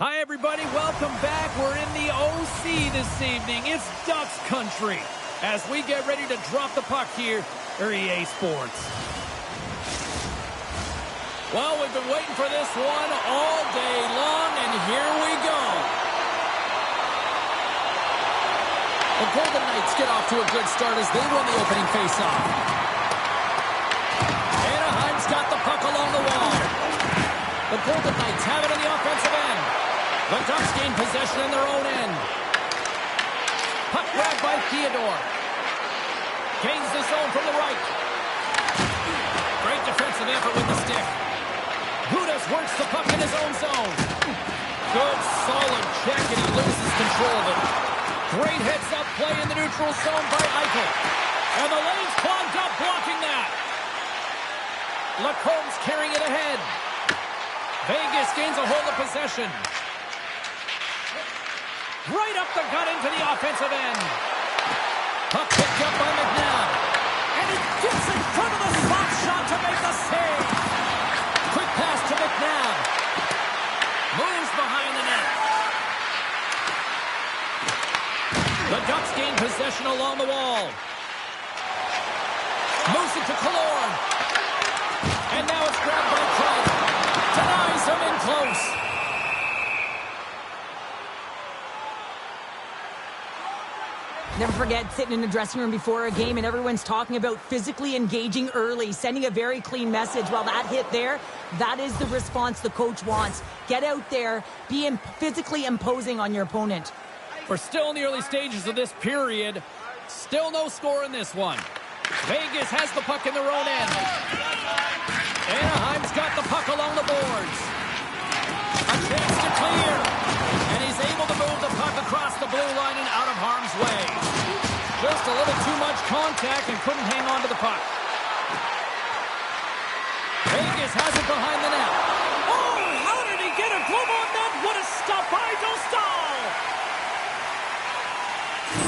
Hi, everybody. Welcome back. We're in the OC this evening. It's Ducks country as we get ready to drop the puck here for EA Sports. Well, we've been waiting for this one all day long, and here we go. The Golden Knights get off to a good start as they win the opening faceoff. Anaheim's got the puck along the wall. The Golden Knights have it on the offensive end. The Ducks gain possession in their own end. Puck grabbed by Theodore. Gains the zone from the right. Great defensive effort with the stick. Gudas works the puck in his own zone. Good, solid check, and he loses control of it. Great heads-up play in the neutral zone by Eichel. And the lane's clogged up, blocking that. Lacomb's carrying it ahead. Vegas gains a hold of possession. Right up the gut into the offensive end. Puck picked up by McNabb. And he gets in front of the slot shot to make the save. Quick pass to McNabb. Moves behind the net. The Ducks gain possession along the wall. Moves it to Killorn. And now it's grabbed by Craig. Denies him in close. Never forget sitting in the dressing room before a game and everyone's talking about physically engaging early, sending a very clean message. Well, that hit there, that is the response the coach wants. Get out there, be physically imposing on your opponent. We're still in the early stages of this period. Still no score in this one. Vegas has the puck in their own end. Anaheim's got the puck along the boards. A chance to clear. And he's able to move the puck across the blue line and out of harm's way. Just a little too much contact and couldn't hang on to the puck. Vegas has it behind the net. Oh, how did he get a glove on that? What a stop by Dostal!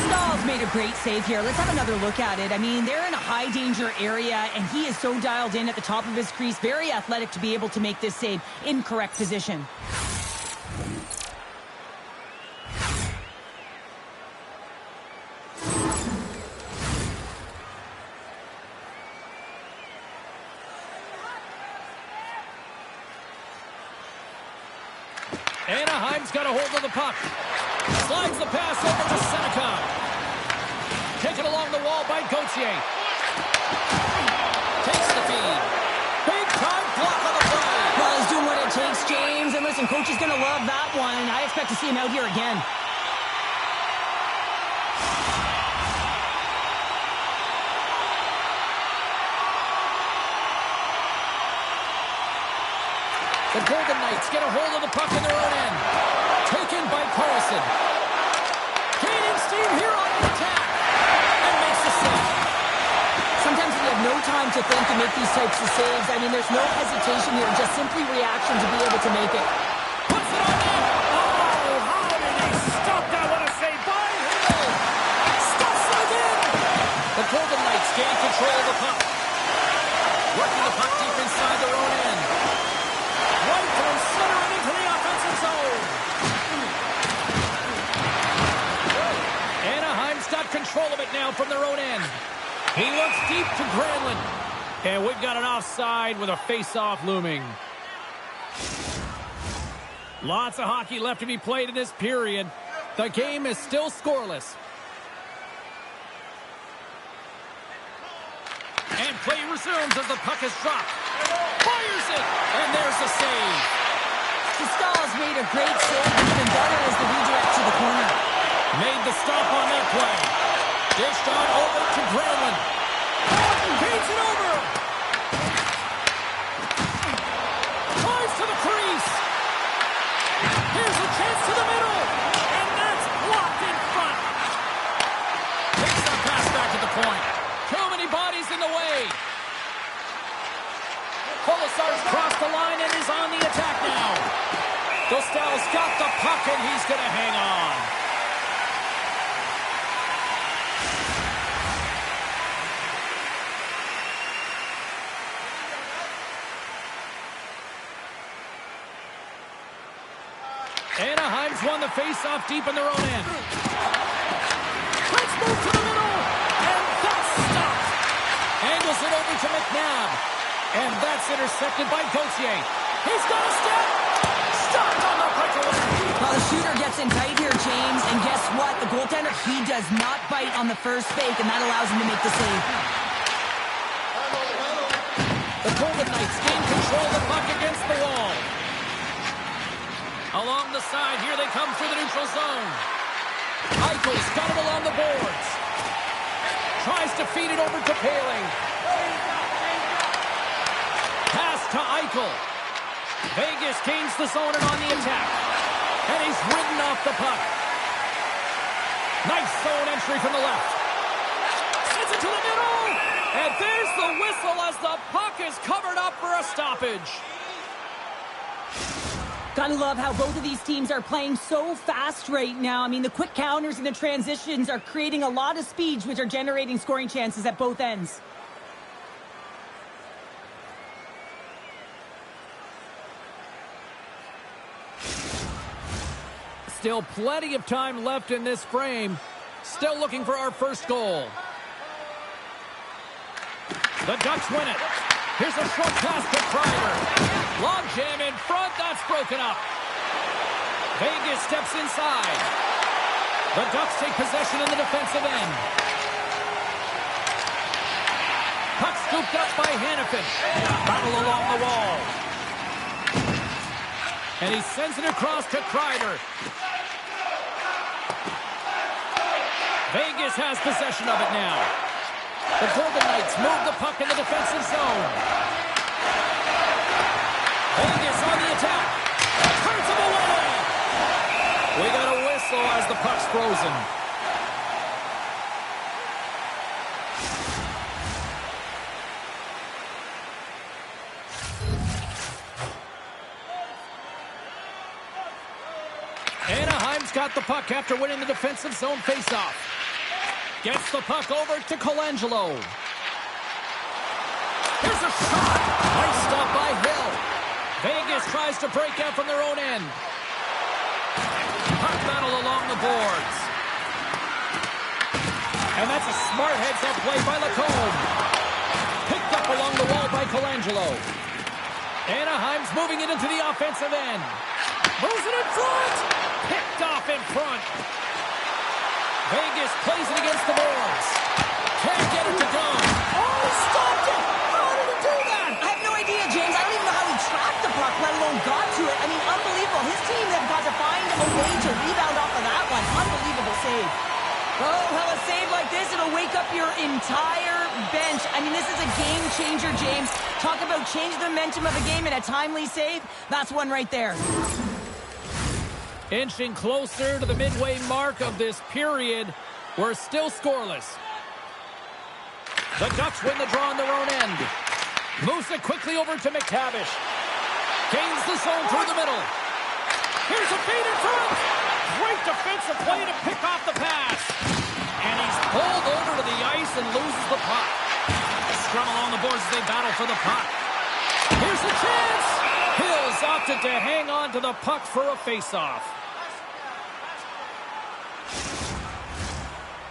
Stahl's made a great save here. Let's have another look at it. I mean, they're in a high-danger area, and he is so dialed in at the top of his crease. Very athletic to be able to make this save in correct position. Anaheim's got a hold of the puck. Slides the pass over to Seneca. Taken along the wall by Gauthier. Takes the feed. Big time block on the play. Well, he's doing what it takes, James. And listen, coach is going to love that one. I expect to see him out here again. The Golden Knights get a hold of the puck in their own end. Taken by Carlson. Gaining steam here on the attack. And makes the save. Sometimes you have no time to think and make these types of saves. I mean, there's no hesitation here. Just simply reaction to be able to make it. Puts it on net. Oh, how did he stop that? What a save by Hill. Stuffs it again. The Golden Knights gain control of the puck. Working the puck deep inside their own end. Right from center and into the offensive zone. Anaheim's got control of it now from their own end. He looks deep to Granlund. And we've got an offside with a face-off looming. Lots of hockey left to be played in this period. The game is still scoreless. And play resumes as the puck is dropped. Fires it, and there's the save. Stahl's made a great save, but even better is the redirect to the corner. Made the stop on that play. Dished on over to Granlund. Beats it over. Drives to the crease. Here's a chance to the middle. And that's blocked in front. Takes that pass back to the point. Too many bodies in the way. Colasar's crossed the line and is on the attack now. Dostal's got the puck and he's going to hang on. won the face-off deep in their own end. Let's move to the middle. And that's stopped. Angles it over to McNabb. And that's intercepted by Gauthier. He's got a step. Stopped on the breakaway. Well, the shooter gets in tight here, James. And guess what? The goaltender, he does not bite on the first fake, and that allows him to make the save. The Golden Knights gain control of the puck against the wall. Along the side, here they come through the neutral zone. Eichel's got it along the boards. Tries to feed it over to Poehling. Pass to Eichel. Vegas gains the zone and on the attack. And he's ridden off the puck. Nice zone entry from the left. Sends it to the middle. And there's the whistle as the puck is covered up for a stoppage. Gotta love how both of these teams are playing so fast right now. I mean, the quick counters and the transitions are creating a lot of speeds, which are generating scoring chances at both ends. Still plenty of time left in this frame. Still looking for our first goal. The Ducks win it. Here's a short pass to Kreider. Long jam in front. That's broken up. Vegas steps inside. The Ducks take possession in the defensive end. Puck scooped up by Hanifin. Battle along the wall. And he sends it across to Kreider. Vegas has possession of it now. The Golden Knights move the puck in the defensive zone. Vegas on the attack. Turns him away. We got a whistle as the puck's frozen. Anaheim's got the puck after winning the defensive zone faceoff. Gets the puck over to Colangelo. Here's a shot. Nice stop by Hill. Vegas tries to break out from their own end. Puck battle along the boards. And that's a smart heads-up play by Lacombe. Picked up along the wall by Colangelo. Anaheim's moving it into the offensive end. Moves it in front. Picked off in front. Vegas plays it against the boards. Can't get it to go. Oh, he stopped it! How did he do that? I have no idea, James. I don't even know how he tracked the puck, let alone got to it. I mean, unbelievable. His team have got to find a way to rebound off of that one. Unbelievable save. Oh, well, a save like this, it'll wake up your entire bench. I mean, this is a game changer, James. Talk about changing the momentum of a game in a timely save. That's one right there. Inching closer to the midway mark of this period. We're still scoreless. The Ducks win the draw on their own end. Moves it quickly over to McTavish. Gains the zone through the middle. Here's a feed in front. Great defensive play to pick off the pass. And he's pulled over to the ice and loses the puck. Scrum along the boards as they battle for the puck. Here's the chance. Hills opted to hang on to the puck for a faceoff.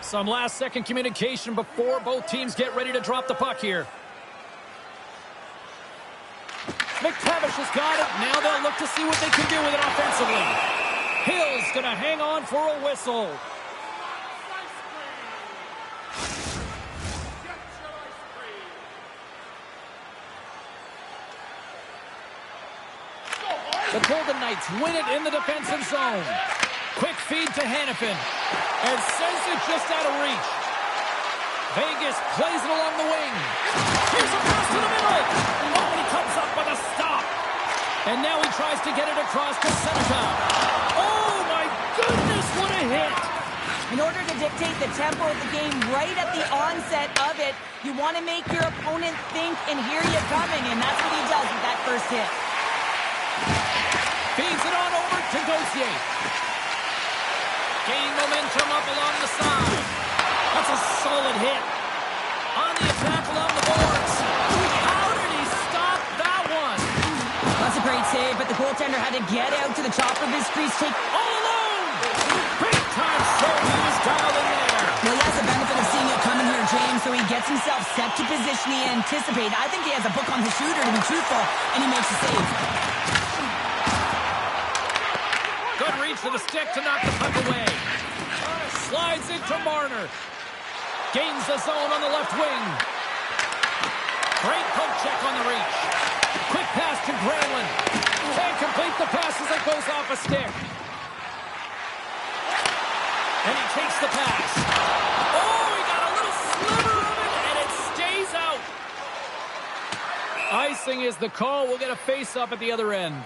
Some last-second communication before both teams get ready to drop the puck here. McTavish has got it. Now they'll look to see what they can do with it offensively. Hill's going to hang on for a whistle. The Golden Knights win it in the defensive zone. Quick feed to Hanifin. And sends it just out of reach. Vegas plays it along the wing. Here's a pass to the middle. Oh, and he comes up with a stop. And now he tries to get it across to Seneca. Oh, my goodness, what a hit. In order to dictate the tempo of the game right at the onset of it, you want to make your opponent think and hear you coming, and that's what he does with that first hit. Feeds it on over to Gauthier. Gain momentum up along the side. That's a solid hit. On the attack along the boards. How did he stop that one? That's a great save, but the goaltender had to get out to the top of his crease, take all alone. Dialed in there. Well, he has the benefit of seeing it coming here, James, so he gets himself set to position he anticipated. I think he has a book on the shooter, to be truthful, and he makes a save. Good reach to the stick to knock the puck away. Slides into Marner. Gains the zone on the left wing. Great poke check on the reach. Quick pass to Granlund. Can't complete the pass as it goes off a stick. And he takes the pass. Oh, he got a little sliver of it, and it stays out. Icing is the call. We'll get a face-up at the other end.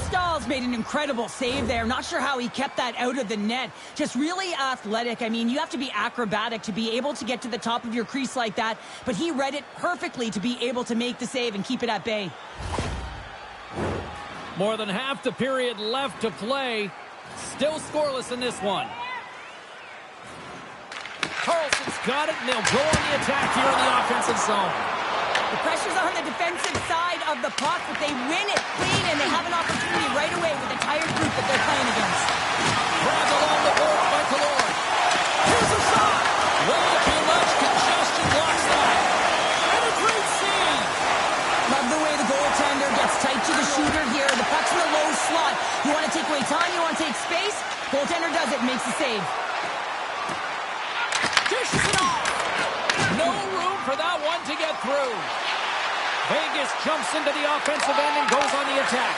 Stahl's made an incredible save there. Not sure how he kept that out of the net. Just really athletic. I mean, you have to be acrobatic to be able to get to the top of your crease like that, but he read it perfectly to be able to make the save and keep it at bay. More than half the period left to play. Still scoreless in this one. Carlson's got it, and they'll go on the attack here in the offensive zone. The pressure's on the defensive side of the puck, but they win it clean, and they have an opportunity right away with the tired group that they're playing against. Grabbed along the board by Kallord. Here's a shot. Way too much congestion blocks that. And a great save. Love the way the goaltender gets tight to the shooter here. The puck's in the low slot. You want to take away time, you want to take space. Goaltender does it, makes the save. Dishes it off. No room for that one to get through. Vegas jumps into the offensive end and goes on the attack.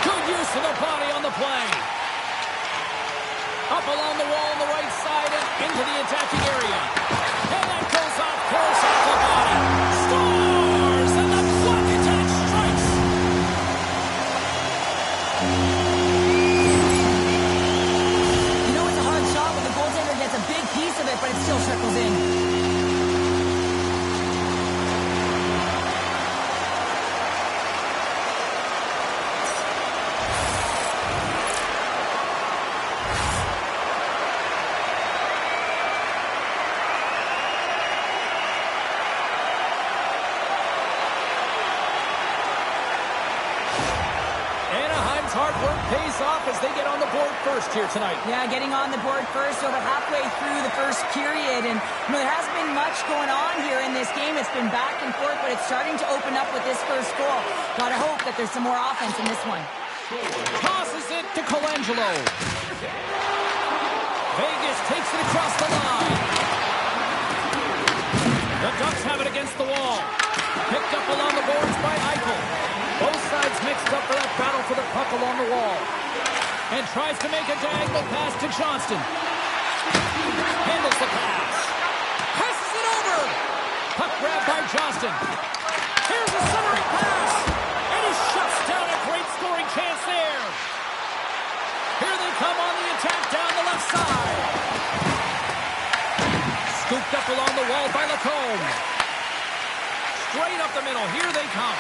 Good use of the body on the play. Up along the wall on the right side and into the attacking area. And that goes off course off the body. Scores! And the clock attack strikes. You know it's a hard shot when the goaltender gets a big piece of it, but it still trickles in. Hard work pays off as they get on the board first here tonight. Yeah, getting on the board first over halfway through the first period. And there hasn't been much going on here in this game. It's been back and forth, but it's starting to open up with this first goal. Gotta hope that there's some more offense in this one. Tosses it to Colangelo. Vegas takes it across the line. The Ducks have it against the wall. Picked up along the boards by Eichel. Both sides mixed up for that battle for the puck along the wall. And tries to make a diagonal pass to Johnston. Handles the pass. Passes it over. Puck grab by Johnston. Here's a centering pass. And he shuts down a great scoring chance there. Here they come on the attack down the left side. Scooped up along the wall by Lacombe. Straight up the middle. Here they come.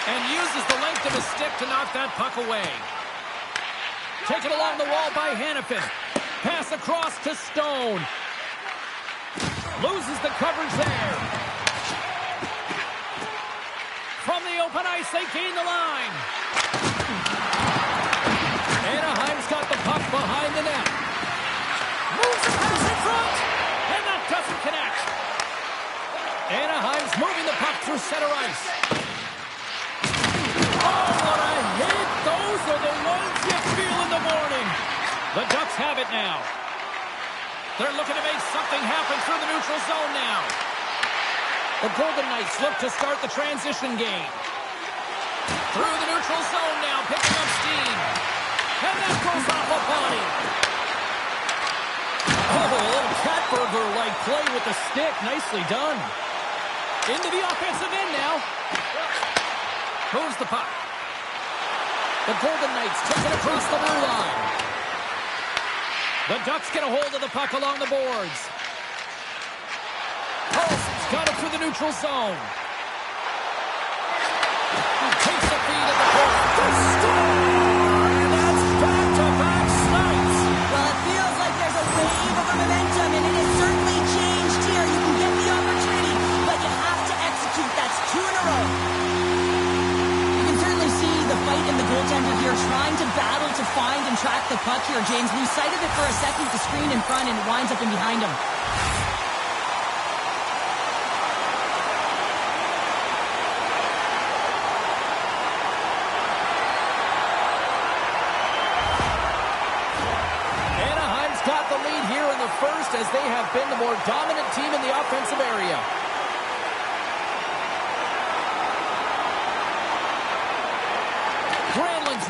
And uses the length of his stick to knock that puck away. Taken along the wall by Hannafin. Pass across to Stone. Loses the coverage there. From the open ice, they gain the line. Anaheim's got the puck behind the net. Moves the pass in front. And that doesn't connect. Anaheim's moving the puck through center ice. Oh, what a hit! Those are the ones you feel in the morning. The Ducks have it now. They're looking to make something happen through the neutral zone now. The Golden Knights look to start the transition game. Through the neutral zone now, picking up steam. And that goes off a body. Oh, a little Catburger-like play with the stick. Nicely done. Into the offensive end now. Moves the puck. The Golden Knights take it across the blue line. The Ducks get a hold of the puck along the boards. Carlson's got it through the neutral zone. Takes the feed at the point. The score! And that's back-to-back snipes. Well, it feels like there's a wave of momentum, and it has certainly changed here. You can get the opportunity, but you have to execute. That's 2 in a row. The fight in the goaltender here, trying to find and track the puck here, James. Lose sight of it for a second with the screen in front, and it winds up in behind him. Anaheim's got the lead here in the first as they have been the more dominant team in the offensive area.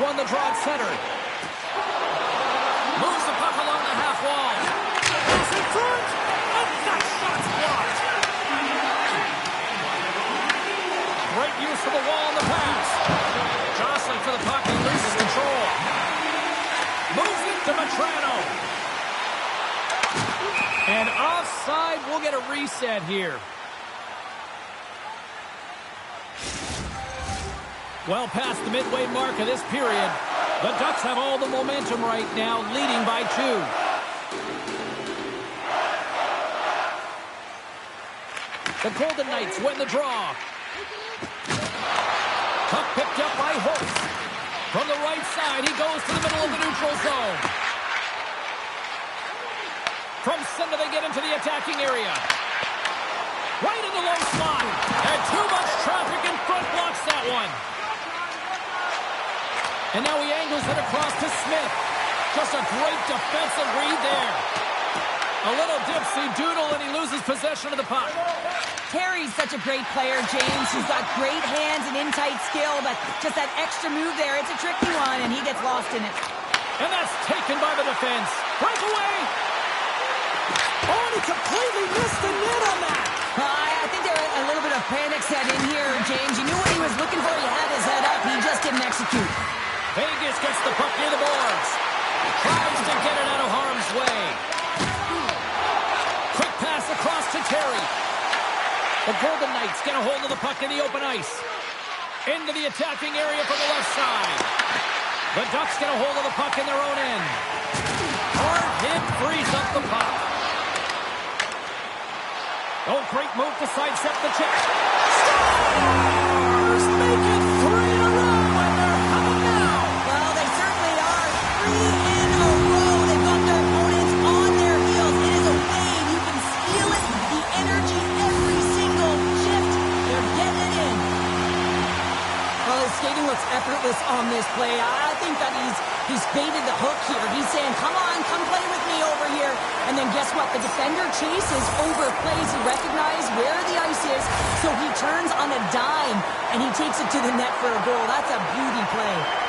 Won the draw at center. Moves the puck along the half wall. Goes in front. And that shot's blocked. Great use of the wall on the pass. Jostling for the puck. He loses control. Moves it to Matrano. And offside. We'll get a reset here. Well past the midway mark of this period, the Ducks have all the momentum right now, leading by 2. The Golden Knights win the draw. Puck picked up by Holtz. From the right side, he goes to the middle of the neutral zone. From center, they get into the attacking area. Right in the low slot. And too much traffic in front blocks that one. And now he angles it across to Smith. Just a great defensive read there. A little dipsy-doodle, and he loses possession of the puck. Terry's such a great player, James. He's got great hands and in-tight skill, but just that extra move there, it's a tricky one, and he gets lost in it. And that's taken by the defense. Breakaway! Oh, and he completely missed the net on that. I think there a little bit of panic set in here, James. You knew what he was looking for. He had his head up. He just didn't execute. Vegas gets the puck near the boards. Tries to get it out of harm's way. Quick pass across to Terry. The Golden Knights get a hold of the puck in the open ice. Into the attacking area from the left side. The Ducks get a hold of the puck in their own end. Hard hit frees up the puck. Oh, great move to sidestep the check. Stars make it 3 in a row. In a row, they've got their opponents on their heels. It is a wave. You can feel it. The energy every single shift. They're getting it in. Well, his skating looks effortless on this play. I think that he's baited the hook here. He's saying, come on, come play with me over here. And then guess what? The defender chases, overplays. He recognizes where the ice is, so he turns on a dime, and he takes it to the net for a goal. That's a beauty play.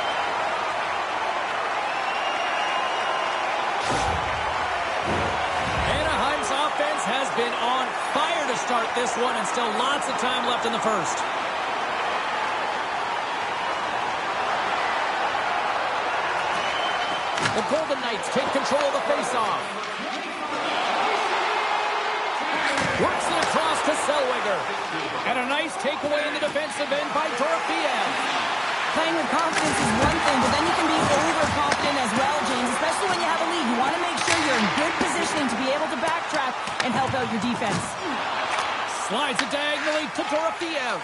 Has been on fire to start this one, and still lots of time left in the first. The Golden Knights take control of the faceoff. Works it across to Zellweger. And a nice takeaway in the defensive end by Dorofeev. Playing with confidence is one thing, but then you can be overconfident as well, James, especially when you have a lead. You want to make sure you're in good positioning to be able to backtrack and help out your defense. Slides it diagonally to Dorofeev.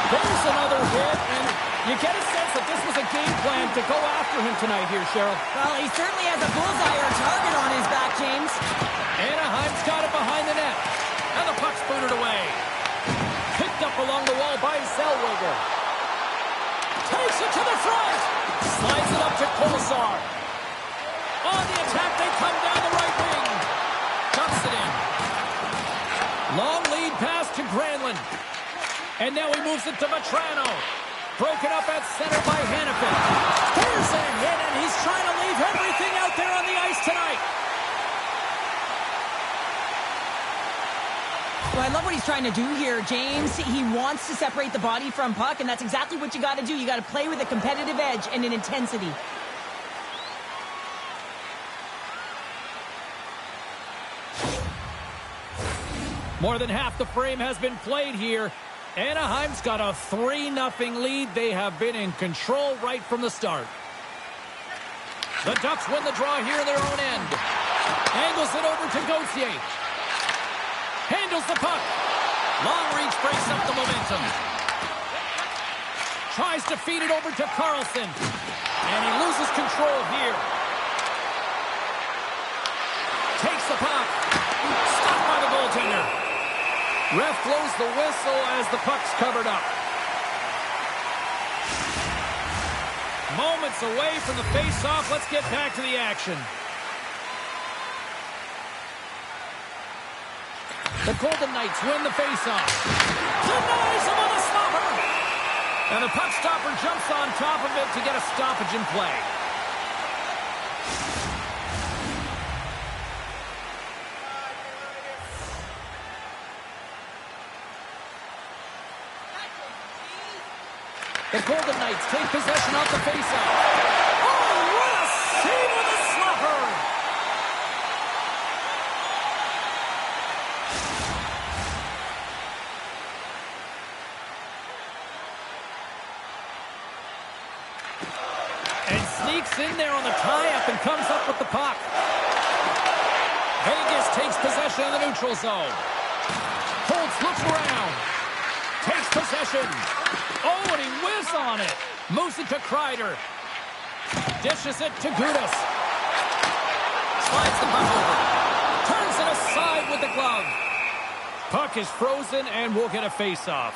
There's another hit, and you get a sense that this was a game plan to go after him tonight here, Cheryl. Well, he certainly has a bullseye or a target on his back, James. Anaheim's got it behind the net. And the puck's booted away. Picked up along the wall by Zellweger. Takes it to the front. Slides it up to Kolesar. On the attack, they come down the right wing. Dumps it in. Long lead pass to Granlund. And now he moves it to Matrano. Broken up at center by Hannafin. There's a hit, and he's trying to leave everything out there on the ice tonight. Well, I love what he's trying to do here, James. He wants to separate the body from puck, and that's exactly what you got to do. You got to play with a competitive edge and an intensity. More than half the frame has been played here. Anaheim's got a 3-0 lead. They have been in control right from the start. The Ducks win the draw here in their own end. Angles it over to Gauthier. Handles the puck. Long reach breaks up the momentum. Tries to feed it over to Carlson. control here. Takes the puck. Stopped by the goaltender. Ref blows the whistle as the puck's covered up. Moments away from the face-off. Let's get back to the action. The Golden Knights win the face-off. Denies him on the stopper. And the puck stopper jumps on top of it to get a stoppage in play. The Golden Knights take possession off the faceoff. Oh, what a save with a slapper! And sneaks in there on the tie-up and comes up with the puck. Vegas takes possession of the neutral zone. Holtz looks around. Takes possession. Oh, and he whiffs on it. Moves it to Kreider. Dishes it to Gudas. Slides the puck over. Turns it aside with the glove. Puck is frozen and we'll get a face-off.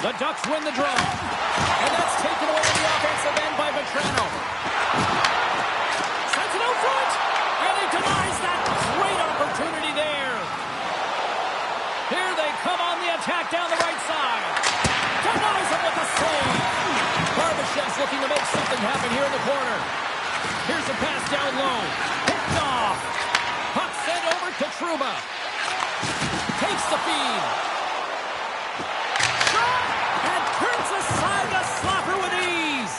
The Ducks win the draw. And that's taken away in the offensive end by Vetrano. Sends it out front. And he denies that great opportunity there. Here they come on the attack down the right side. Denies him with a save. Barbashev's looking to make something happen here in the corner. Here's a pass down low. Picked off. Puck sent over to Trouba. Takes the feed. Turns aside the slapper with ease.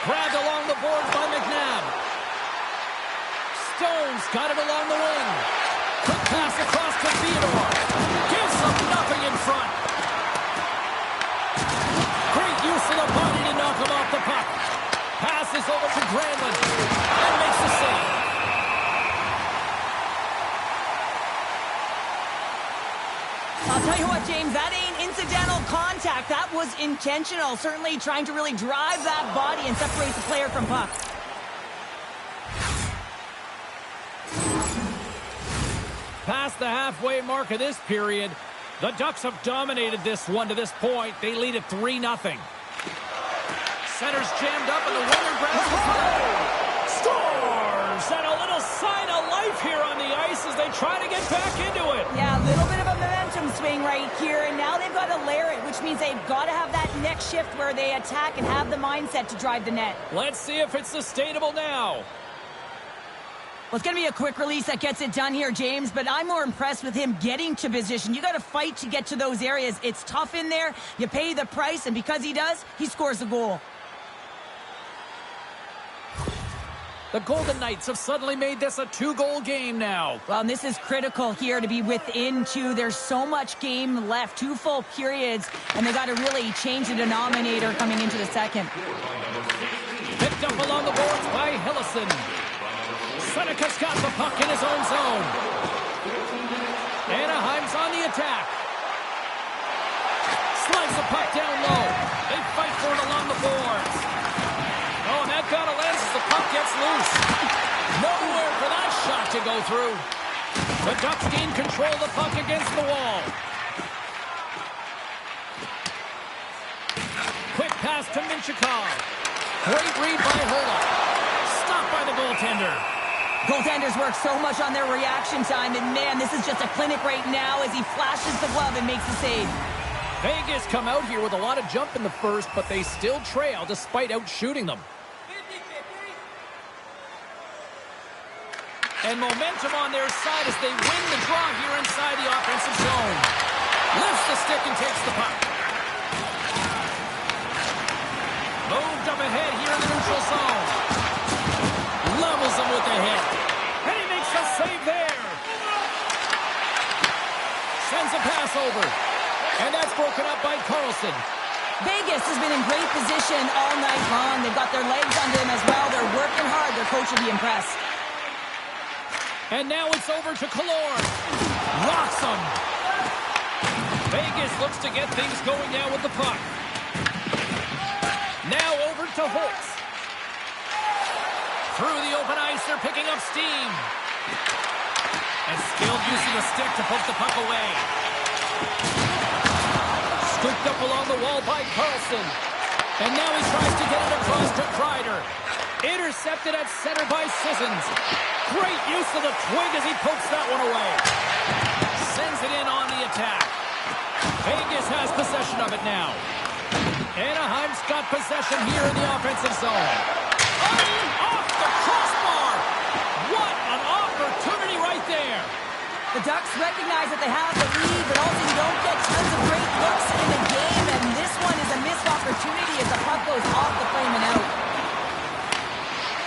Grabbed along the boards by McNabb. Stone's got it along the wing. Quick pass across to Theodore. Gives them nothing in front. Great use of the body to knock him off the puck. Passes over to Granlund. And makes the save. I'll tell you what, James, that ain't incidental contact. That was intentional. Certainly trying to really drive that body and separate the player from puck. Past the halfway mark of this period, the Ducks have dominated this one to this point. They lead it 3-0. Center's jammed up and the winger grabs the puck. Scores! And a little sign of life here on the ice as they try to get back into it. Yeah, a little bit of a momentum swing right here, and now they've got to layer it, which means they've got to have that next shift where they attack and have the mindset to drive the net. Let's see if it's sustainable now. Well, it's going to be a quick release that gets it done here, James, but I'm more impressed with him getting to position. You got to fight to get to those areas. It's tough in there. You pay the price, and because he does, he scores a goal. The Golden Knights have suddenly made this a 2-goal game now. Well, and this is critical here to be within 2. There's so much game left, 2 full periods, and they got to really change the denominator coming into the second. Picked up along the boards by Hillison. Seneca's got the puck in his own zone. Anaheim's on the attack. Slides the puck down low. They fight for it along the boards. Oh, and that got a lens as the puck gets loose. Nowhere for that shot to go through. The Ducks gain control of the puck against the wall. Quick pass to Minchikov. Great read by Hola. Stopped by the goaltender. Goaltenders work so much on their reaction time, and man, this is just a clinic right now as he flashes the glove and makes the save. Vegas come out here with a lot of jump in the first, but they still trail despite outshooting them. And momentum on their side as they win the draw here inside the offensive zone. Lifts the stick and takes the puck. Moved up ahead here in the neutral zone. Levels him with the hit. And he makes a save there. Sends a pass over. And that's broken up by Carlson. Vegas has been in great position all night long. They've got their legs under them as well. They're working hard. Their coach will be impressed. And now it's over to Killorn. Rocks him. Vegas looks to get things going now with the puck. Now over to Holtz. Through the open ice, they're picking up steam. And skilled use of the stick to poke the puck away. Scooped up along the wall by Carlson. And now he tries to get it across to Kreider. Intercepted at center by Sissons. Great use of the twig as he pokes that one away. Sends it in on the attack. Vegas has possession of it now. Anaheim's got possession here in the offensive zone. Off the crossbar. What an opportunity right there. The Ducks recognize that they have the lead, but also you don't get tons of great looks in the game, and this one is a missed opportunity as the puck goes off the frame and out.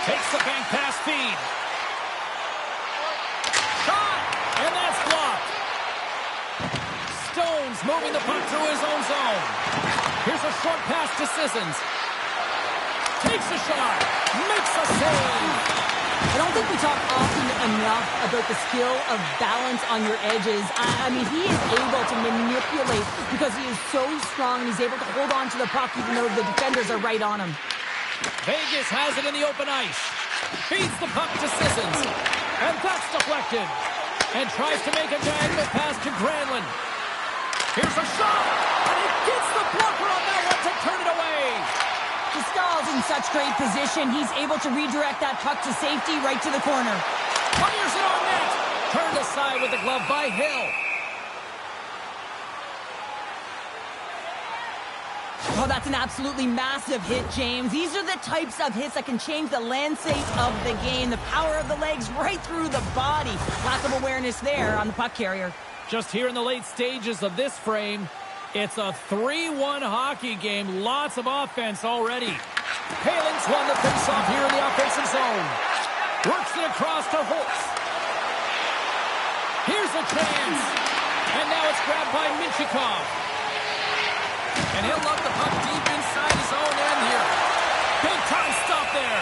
Takes the bank pass feed. Shot! And that's blocked. Stone's moving the puck through his own zone. Here's a short pass to Sissons. Takes a shot. Makes a save. I don't think we talk often enough about the skill of balance on your edges. I mean, he is able to manipulate because he is so strong. He's able to hold on to the puck even though the defenders are right on him. Vegas has it in the open ice. Feeds the puck to Sissons. And that's deflected. And tries to make a diagonal pass to Granlund. Here's a shot. And he gets the blocker on that one to turn it away. Stahl's in such great position. He's able to redirect that puck to safety right to the corner. Fires it on net. Turned aside with the glove by Hill. Oh, that's an absolutely massive hit, James. These are the types of hits that can change the landscape of the game. The power of the legs right through the body. Lack of awareness there on the puck carrier. Just here in the late stages of this frame, it's a 3-1 hockey game. Lots of offense already. Paling's won the faceoff here in the offensive zone. Works it across to Holtz. Here's a chance. And now it's grabbed by Minchikov. And he'll lock the puck deep inside his own end here. Big time stop there.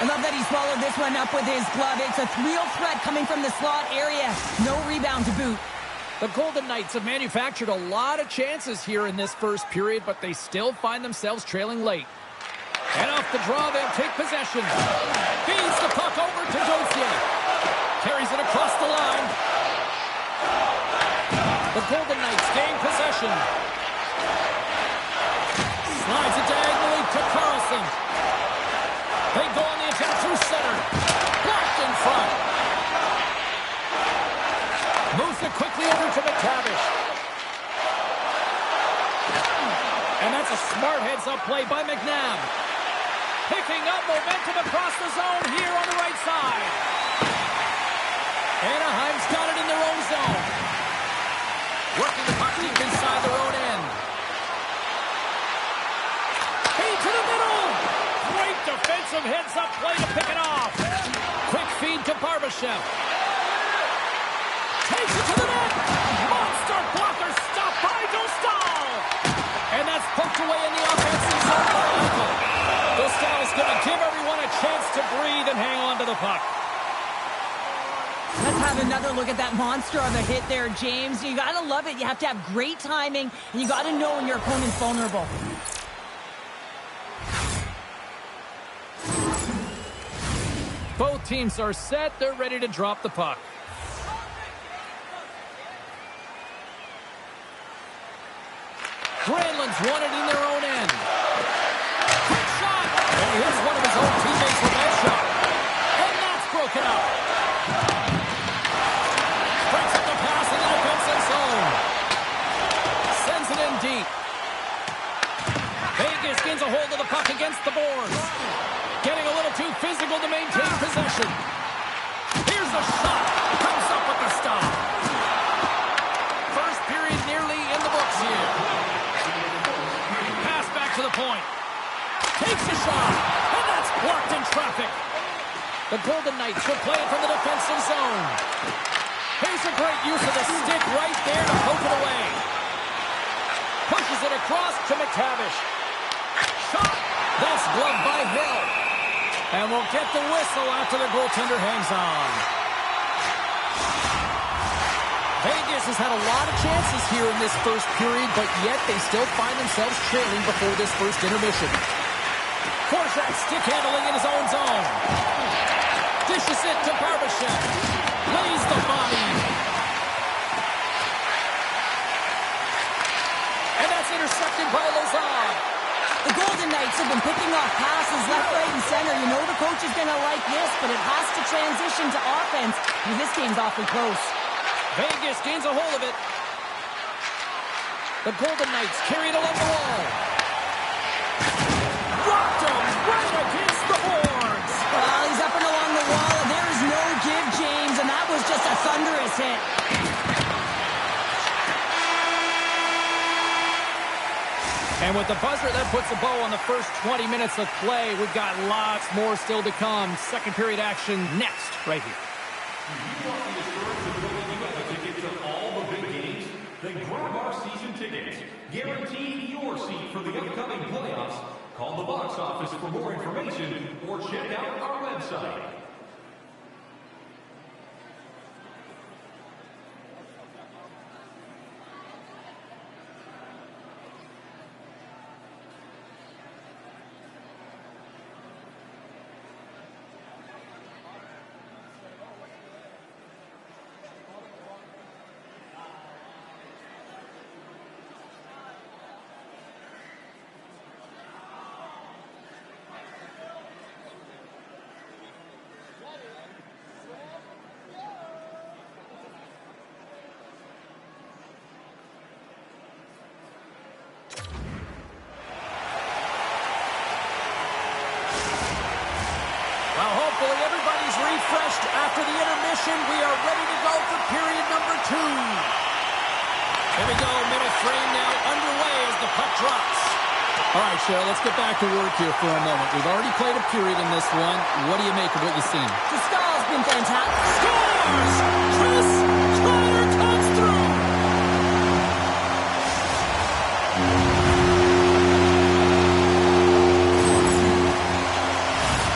I love that he swallowed this one up with his glove. It's a real threat coming from the slot area. No rebound to boot. The Golden Knights have manufactured a lot of chances here in this first period, but they still find themselves trailing late. And off the draw, they'll take possession. Feeds the puck over to Dozier. Carries it across the line. The Golden Knights gain possession. Slides it diagonally to Carlson. They go on the attack through center. Blocked in front. Moves it quickly over to McTavish. And that's a smart heads-up play by McNabb. Picking up momentum across the zone here on the right side. Anaheim's got it in their own zone. Working the puck deep inside their own end. Feed to the middle. Great defensive heads-up play to pick it off. Quick feed to Barbashev. Takes it to the net. Monster blocker stopped by Dostal. And that's poked away in the offensive zone by Eichel. Dostal is going to give everyone a chance to breathe and hang on to the puck. Let's have another look at that monster of a hit there, James. You got to love it. You have to have great timing, and you got to know when your opponent's vulnerable. Both teams are set. They're ready to drop the puck. Granlund's won it in their own end. Quick shot! And here's one of his own teammates with that shot. And that's broken up. Breaks up the pass in the defensive zone. Sends it in deep. Vegas gains a hold of the puck against the boards. Getting a little too physical to maintain possession. Here's the shot. Comes up with the stop. First period nearly in the books here. Pass back to the point. Takes a shot. And that's blocked in traffic. The Golden Knights will play it from the defensive zone. Here's a great use of the stick right there to poke it away. Pushes it across to McTavish. Shot. That's gloved by Hill. And we'll get the whistle after the goaltender hangs on. Vegas has had a lot of chances here in this first period, but yet they still find themselves trailing before this first intermission. Korshak stick handling in his own zone. Dishes it to Barbashev. Lays the body. And that's intercepted by Lazar. The Golden Knights have been picking off passes left, right, and center. You know the coach is going to like this, but it has to transition to offense because this game's awfully close. Vegas gains a hold of it. The Golden Knights carry it along the wall. Rocked him right against the boards. Well, he's up and along the wall, and there is no give, James, and that was just a thunderous hit. And with the buzzer, that puts a bow on the first 20 minutes of play. We've got lots more still to come. Second period action next, right here. Then grab our season tickets. Guarantee your seat for the upcoming playoffs. Call the box office for more information or check out our website. Hopefully everybody's refreshed after the intermission. We are ready to go for period number 2. Here we go, middle frame now underway as the puck drops. All right, Cheryl, let's get back to work here for a moment. We've already played a period in this one. What do you make of what you've seen? The stall's been fantastic. Scores! Chris Kreider comes through!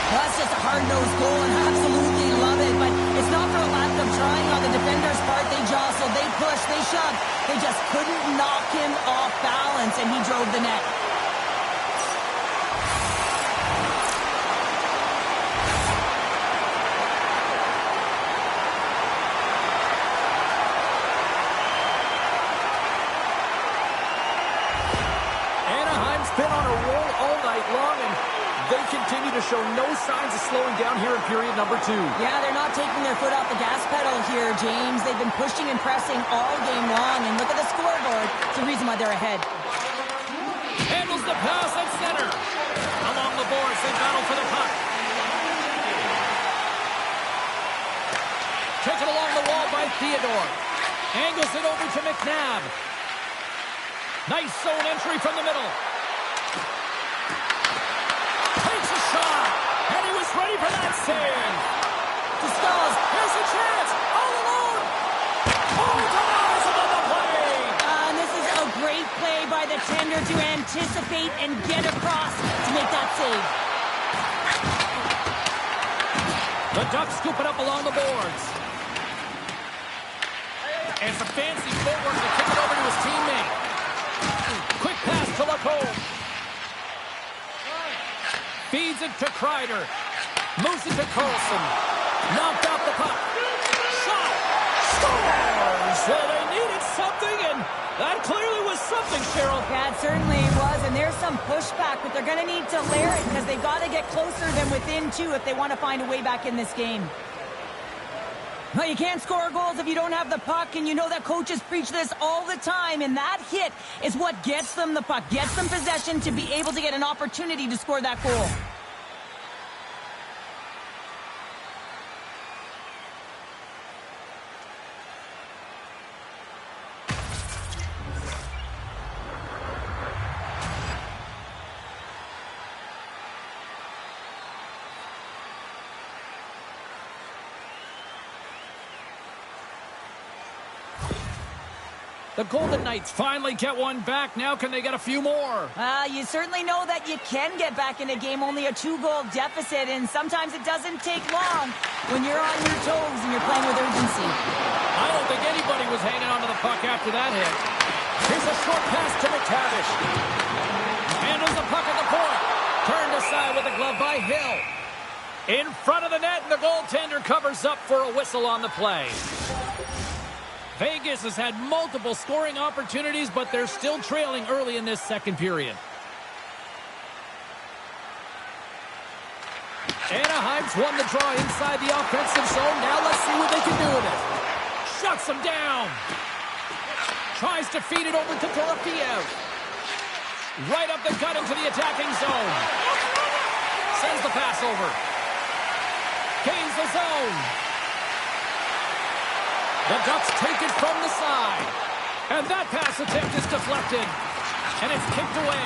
That's just a hard-nosed goal, and I absolutely love it. But it's not for a lack of trying on the defender's part. They jostled, they pushed, they shoved. They just couldn't knock him off balance, and he drove the net. Anaheim's been on a roll all night long, and they continue to show no signs of slowing down here in period number 2. Yeah, they're not taking their foot off the gas pedal here, James. They've been pushing and pressing all game long, and look at the scoreboard. It's the reason why they're ahead. Handles the pass at center. Along the boards, they battle for the puck. Taken along the wall by Theodore. Angles it over to McNabb. Nice zone entry from the middle. Takes a shot, and he was ready for that save. Discalls. Here's a chance, all alone. Oh, denies him on the play. And this is a great play by the tender to anticipate and get across to make that save. The Ducks scoop it up along the boards. And some fancy footwork to kick it over to his teammate. Quick pass to Lacombe. Feeds it to Kreider. Moves it to Carlson. Knocked out the puck. Shot. Scores! Well, they needed something, and that clearly was something, Cheryl. Yeah, it certainly was, and there's some pushback, but they're going to need to layer it because they've got to get closer than within 2 if they want to find a way back in this game. Well, you can't score goals if you don't have the puck, and you know that coaches preach this all the time, and that hit is what gets them the puck, gets them possession to be able to get an opportunity to score that goal. The Golden Knights finally get one back. Now can they get a few more? You certainly know that you can get back in a game, only a 2-goal deficit, and sometimes it doesn't take long when you're on your toes and you're playing with urgency. I don't think anybody was hanging on to the puck after that hit. Here's a short pass to McTavish. Handles the puck at the point. Turned aside with a glove by Hill. In front of the net, and the goaltender covers up for a whistle on the play. Vegas has had multiple scoring opportunities, but they're still trailing early in this second period. Anaheim's won the draw inside the offensive zone. Now let's see what they can do with it. Shuts them down. Tries to feed it over to Torofeo. Right up the gut into the attacking zone. Sends the pass over. Gains the zone. The Ducks take it from the side. And that pass attempt is deflected. And it's kicked away.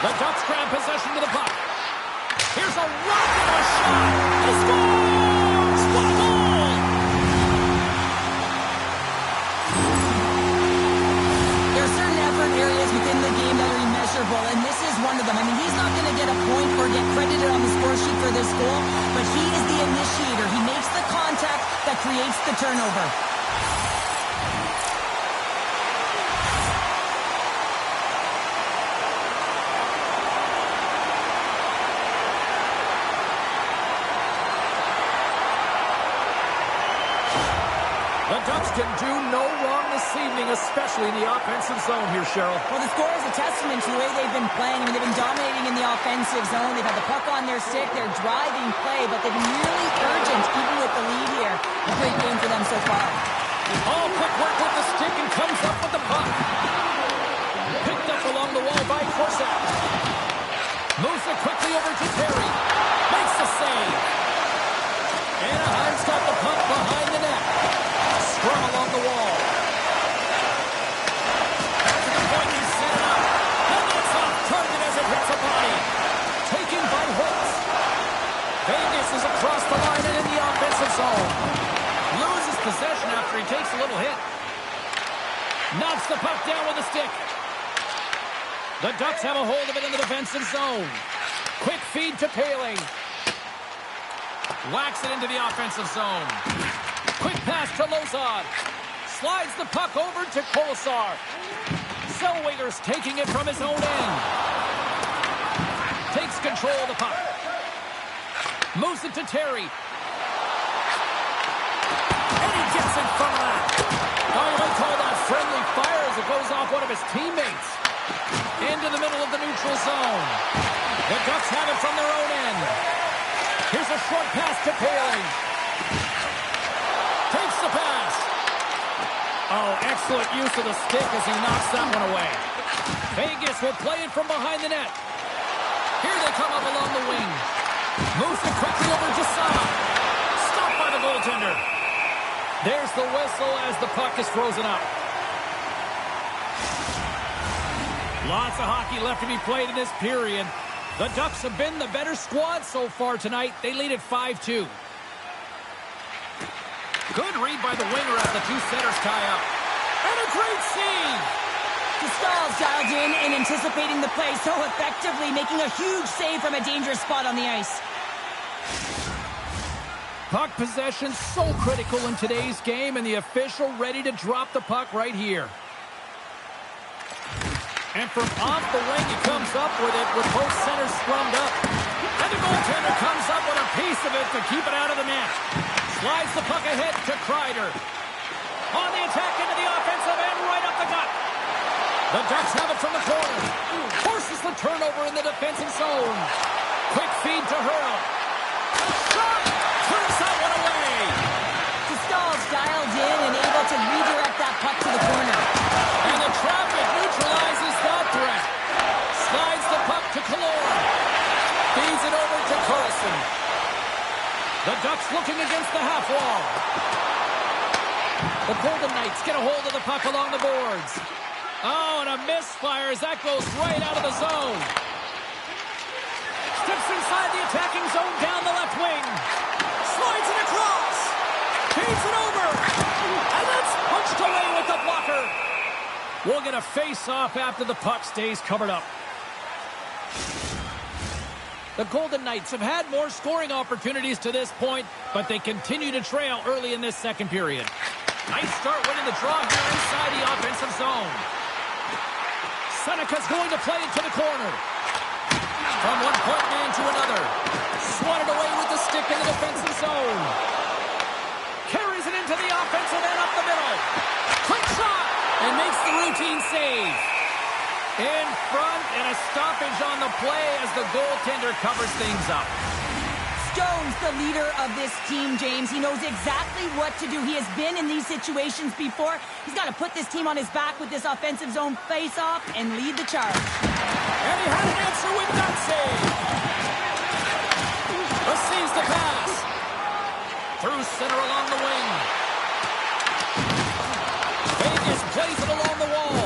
The Ducks grab possession to the puck. Here's a rocket of a shot. He scores! What a goal! There are certain effort areas within the game that are immeasurable, and this is one of them. I mean, he's not going to get a point or get credited on the score sheet for this goal, but he is the initiator. He makes the contact that creates the turnover. The Ducks can do no wrong this evening, especially in the offensive zone here, Cheryl. Well, the score is a testament to the way they've been playing. I mean, they've been dominating in the offensive zone. They've had the puck on their stick. They're driving play, but they've been really urgent, even with the lead here. A great game for them so far. All quick work with the stick and comes up with the puck. Picked up along the wall by Corsac. Moves it quickly over to Terry. Makes the save. Anaheim's got the puck behind the net. Scrum along the wall. To the point, he's set it up. And that's off target as it hits a body. Taken by Holtz. Vegas is across the line and in the offensive zone. Loses possession after he takes a little hit. Knocks the puck down with a stick. The Ducks have a hold of it in the defensive zone. Quick feed to Paling. Whacks it into the offensive zone. Quick pass to Lozad. Slides the puck over to Kolesar. Zellweger's taking it from his own end. Takes control of the puck. Moves it to Terry. And he gets in front of that. Oh, you might call that friendly fire as it goes off one of his teammates. Into the middle of the neutral zone. The Ducks have it from their own end. Here's a short pass to Paling. Takes the pass. Oh, excellent use of the stick as he knocks that one away. Vegas will play it from behind the net. Here they come up along the wing. Moves it quickly over to Saad. Stopped by the goaltender. There's the whistle as the puck is frozen up. Lots of hockey left to be played in this period. The Ducks have been the better squad so far tonight. They lead at 5-2. Good read by the winger as the two setters tie up. And a great save! Stahl's dialed in and anticipating the play so effectively, making a huge save from a dangerous spot on the ice. Puck possession so critical in today's game, and the official ready to drop the puck right here. And from off the wing, he comes up with it with both centers scrummed up. And the goaltender comes up with a piece of it to keep it out of the net. Slides the puck ahead to Kreider. On the attack into the offensive end, right up the gut. The Ducks have it from the corner. Forces the turnover in the defensive zone. Quick feed to Hurl. Shot! Turns that one away. Stahl's dialed in and able to redirect that puck to the corner. And the traffic neutralizes that threat. Slides the puck to Killorn. Feeds it over to Carlson. The Ducks looking against the half wall. The Golden Knights get a hold of the puck along the boards. Oh, and a misfire as that goes right out of the zone. Steps inside the attacking zone down the left wing. Slides it across. Feeds it over. We'll get a face-off after the puck stays covered up. The Golden Knights have had more scoring opportunities to this point, but they continue to trail early in this second period. Nice start winning the draw here inside the offensive zone. Seneca's going to play it to the corner. From one point man to another. Swatted away with the stick in the defensive zone. Carries it into the offensive end up the middle. Quick shot! And makes the routine save. In front, and a stoppage on the play as the goaltender covers things up. Stone's the leader of this team, James. He knows exactly what to do. He has been in these situations before. He's got to put this team on his back with this offensive zone face-off and lead the charge. And he had an answer with that save. Receives the pass. Through center along the wing. Vegas plays it along the wall.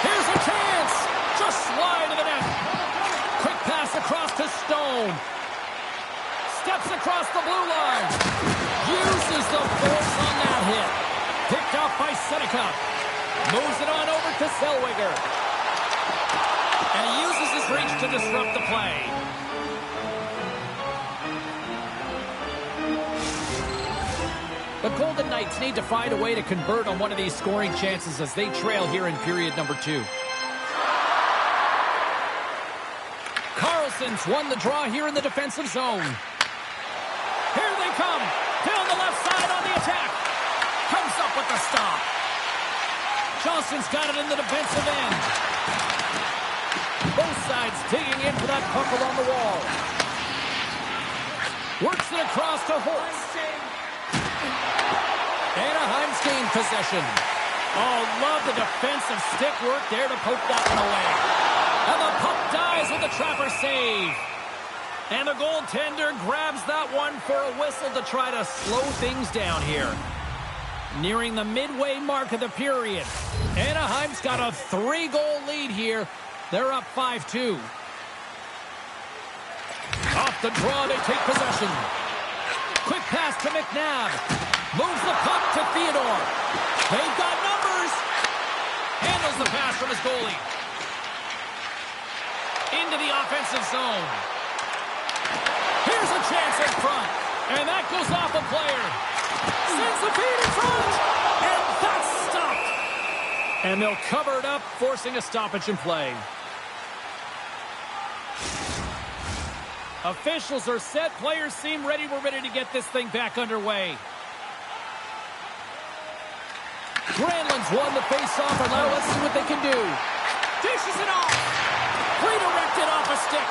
Here's a chance. Just slide to the net. Quick pass across to Stone. Steps across the blue line. Uses the force on that hit. Picked off by Seneca. Moves it on over to Zellweger. And uses his reach to disrupt the play. The Golden Knights need to find a way to convert on one of these scoring chances as they trail here in period number 2. Carlson's won the draw here in the defensive zone. Here they come. Down the left side on the attack. Comes up with the stop. Johnson's got it in the defensive end. Both sides digging in for that puck along the wall. Works it across to Holtz. Anaheim's gained possession. Oh, love the defensive stick work there to poke that one away. And the puck dies with a trapper save. And the goaltender grabs that one for a whistle to try to slow things down here. Nearing the midway mark of the period. Anaheim's got a 3-goal lead here. They're up 5-2. Off the draw, they take possession. Quick pass to McNabb. Moves the puck to Theodore. They've got numbers. Handles the pass from his goalie. Into the offensive zone. Here's a chance in front. And that goes off a player. Sends the feed in front. And that's stopped. And they'll cover it up, forcing a stoppage in play. Officials are set. Players seem ready. We're ready to get this thing back underway. Granlund's won the face-off, and now let's see what they can do. Dishes it off. Redirected off a stick.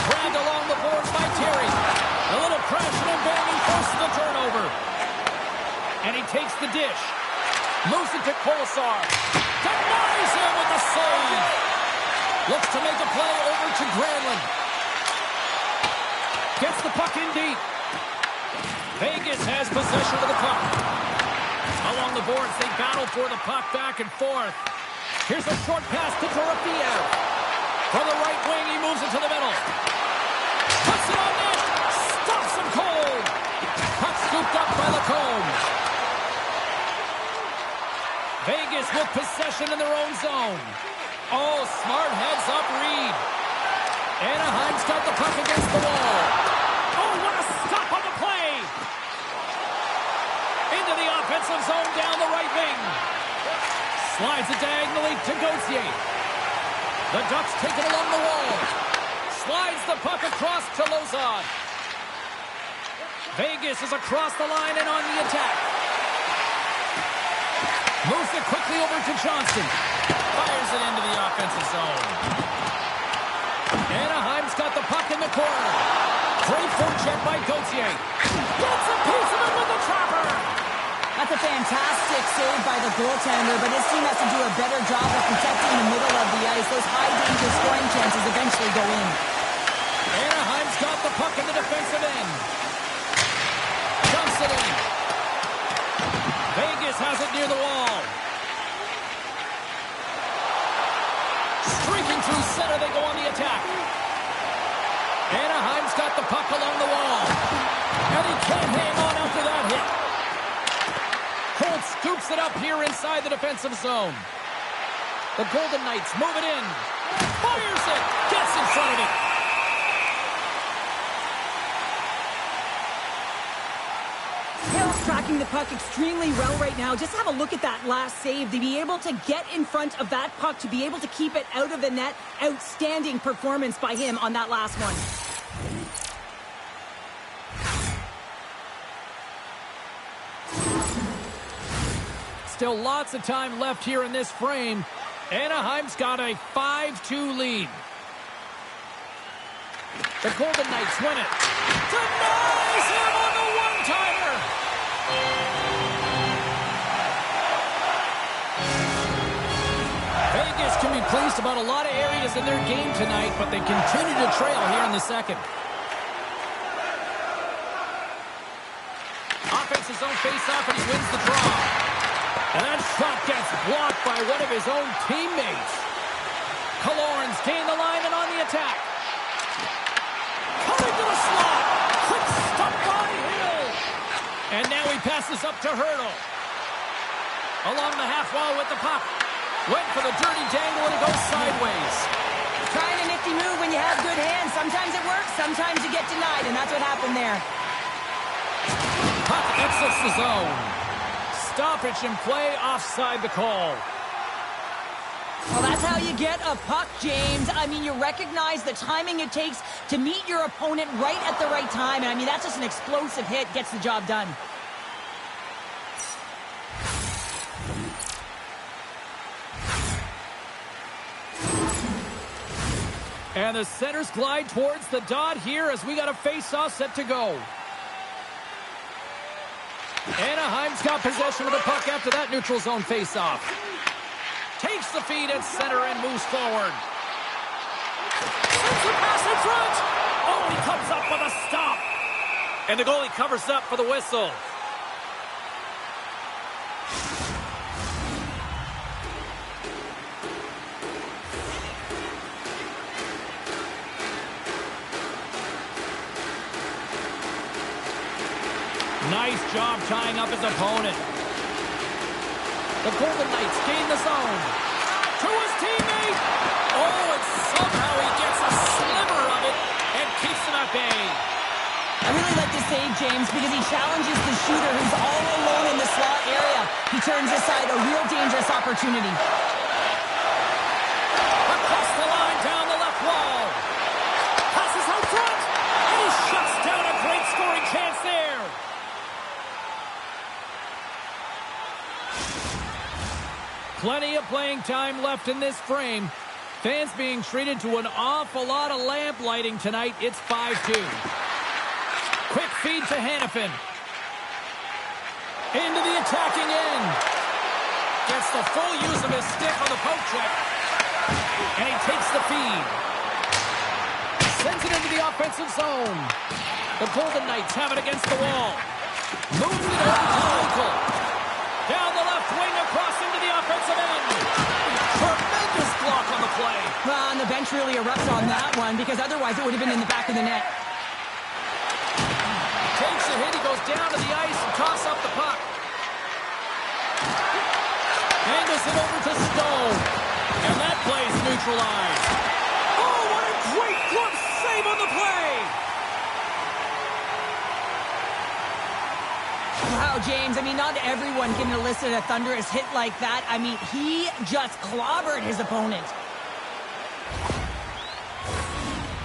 Dragged along the boards by Terry. A little crashing and banging forces the turnover. And he takes the dish. Moves it to Kolesar. Denies him with the save. Looks to make a play over to Granlund. Gets the puck in deep. Vegas has possession of the puck. Along the boards, they battle for the puck back and forth. Here's a short pass to Dorofiev. From the right wing, he moves it to the middle. Puts it on net. Stops him cold. Puck scooped up by Lacombe. Vegas with possession in their own zone. Oh, smart heads-up read. Anaheim's got the puck against the wall. Oh, what a stop on the play. Into the offensive zone down the right wing. Slides it diagonally to Gauthier. The Ducks take it along the wall. Slides the puck across to Lozad. Vegas is across the line and on the attack. Moves it quickly over to Johnston. Fires it into the offensive zone. Anaheim's got the puck in the corner. Great forecheck by Gauthier. Gets a piece of it with the trapper. That's a fantastic save by the goaltender, but his team has to do a better job of protecting the middle of the ice. Those high-danger scoring chances eventually go in. Anaheim's got the puck in the defensive end. Dumps it in. Vegas has it near the wall. Streaking through center, they go on the attack. Anaheim's got the puck along the wall. And he can't hang on after that hit. Holtz scoops it up here inside the defensive zone. The Golden Knights move it in. Fires it. Gets in front of it. Hale's tracking the puck extremely well right now. Just have a look at that last save. To be able to get in front of that puck, to be able to keep it out of the net. Outstanding performance by him on that last one. Still lots of time left here in this frame. Anaheim's got a 5-2 lead. The Golden Knights win it. Denies him on the one-timer. Vegas can be pleased about a lot of areas in their game tonight, but they continue to trail here in the second. Offense his own face-off, and he wins the draw. And that shot gets blocked by one of his own teammates. Killorn's gained the line and on the attack. Coming to the slot. Quick stop by Hill. And now he passes up to Hurdle. Along the half wall with the puck. Went for the dirty dangle and it goes sideways. Trying a nifty move when you have good hands. Sometimes it works, sometimes you get denied, and that's what happened there. Puck exits the zone. Stoppage in play, offside the call. Well, that's how you get a puck, James. I mean, you recognize the timing it takes to meet your opponent right at the right time. And I mean, that's just an explosive hit, gets the job done. And the centers glide towards the dot here as we got a face-off set to go. Anaheim's got possession of the puck after that neutral zone face-off. Takes the feed at center and moves forward. Sends the pass in front. Oh, he comes up with a stop. And the goalie covers up for the whistle. Nice job tying up his opponent. The Golden Knights gain the zone. To his teammate. Oh, and somehow he gets a sliver of it and keeps him at bay. I really like this save, James, because he challenges the shooter who's all alone in the slot area. He turns aside a real dangerous opportunity. Across the line, down the left wall. Passes out front. And he shuts down a great scoring chance there. Plenty of playing time left in this frame. Fans being treated to an awful lot of lamp lighting tonight. It's 5-2. Quick feed to Hanifin. Into the attacking end. Gets the full use of his stick on the poke check. And he takes the feed. Sends it into the offensive zone. The Golden Knights have it against the wall. Moves it over to Eichel. Down the left wing across into the offensive end. Tremendous block on the play. Well, and the bench really erupts on that one because otherwise it would have been in the back of the net. Takes a hit. He goes down to the ice and toss up the puck. Angles it over to Stone. And that play's neutralized. Oh, what a great glove save on the play. Wow, James, I mean, not everyone can elicit a thunderous hit like that. I mean, he just clobbered his opponent.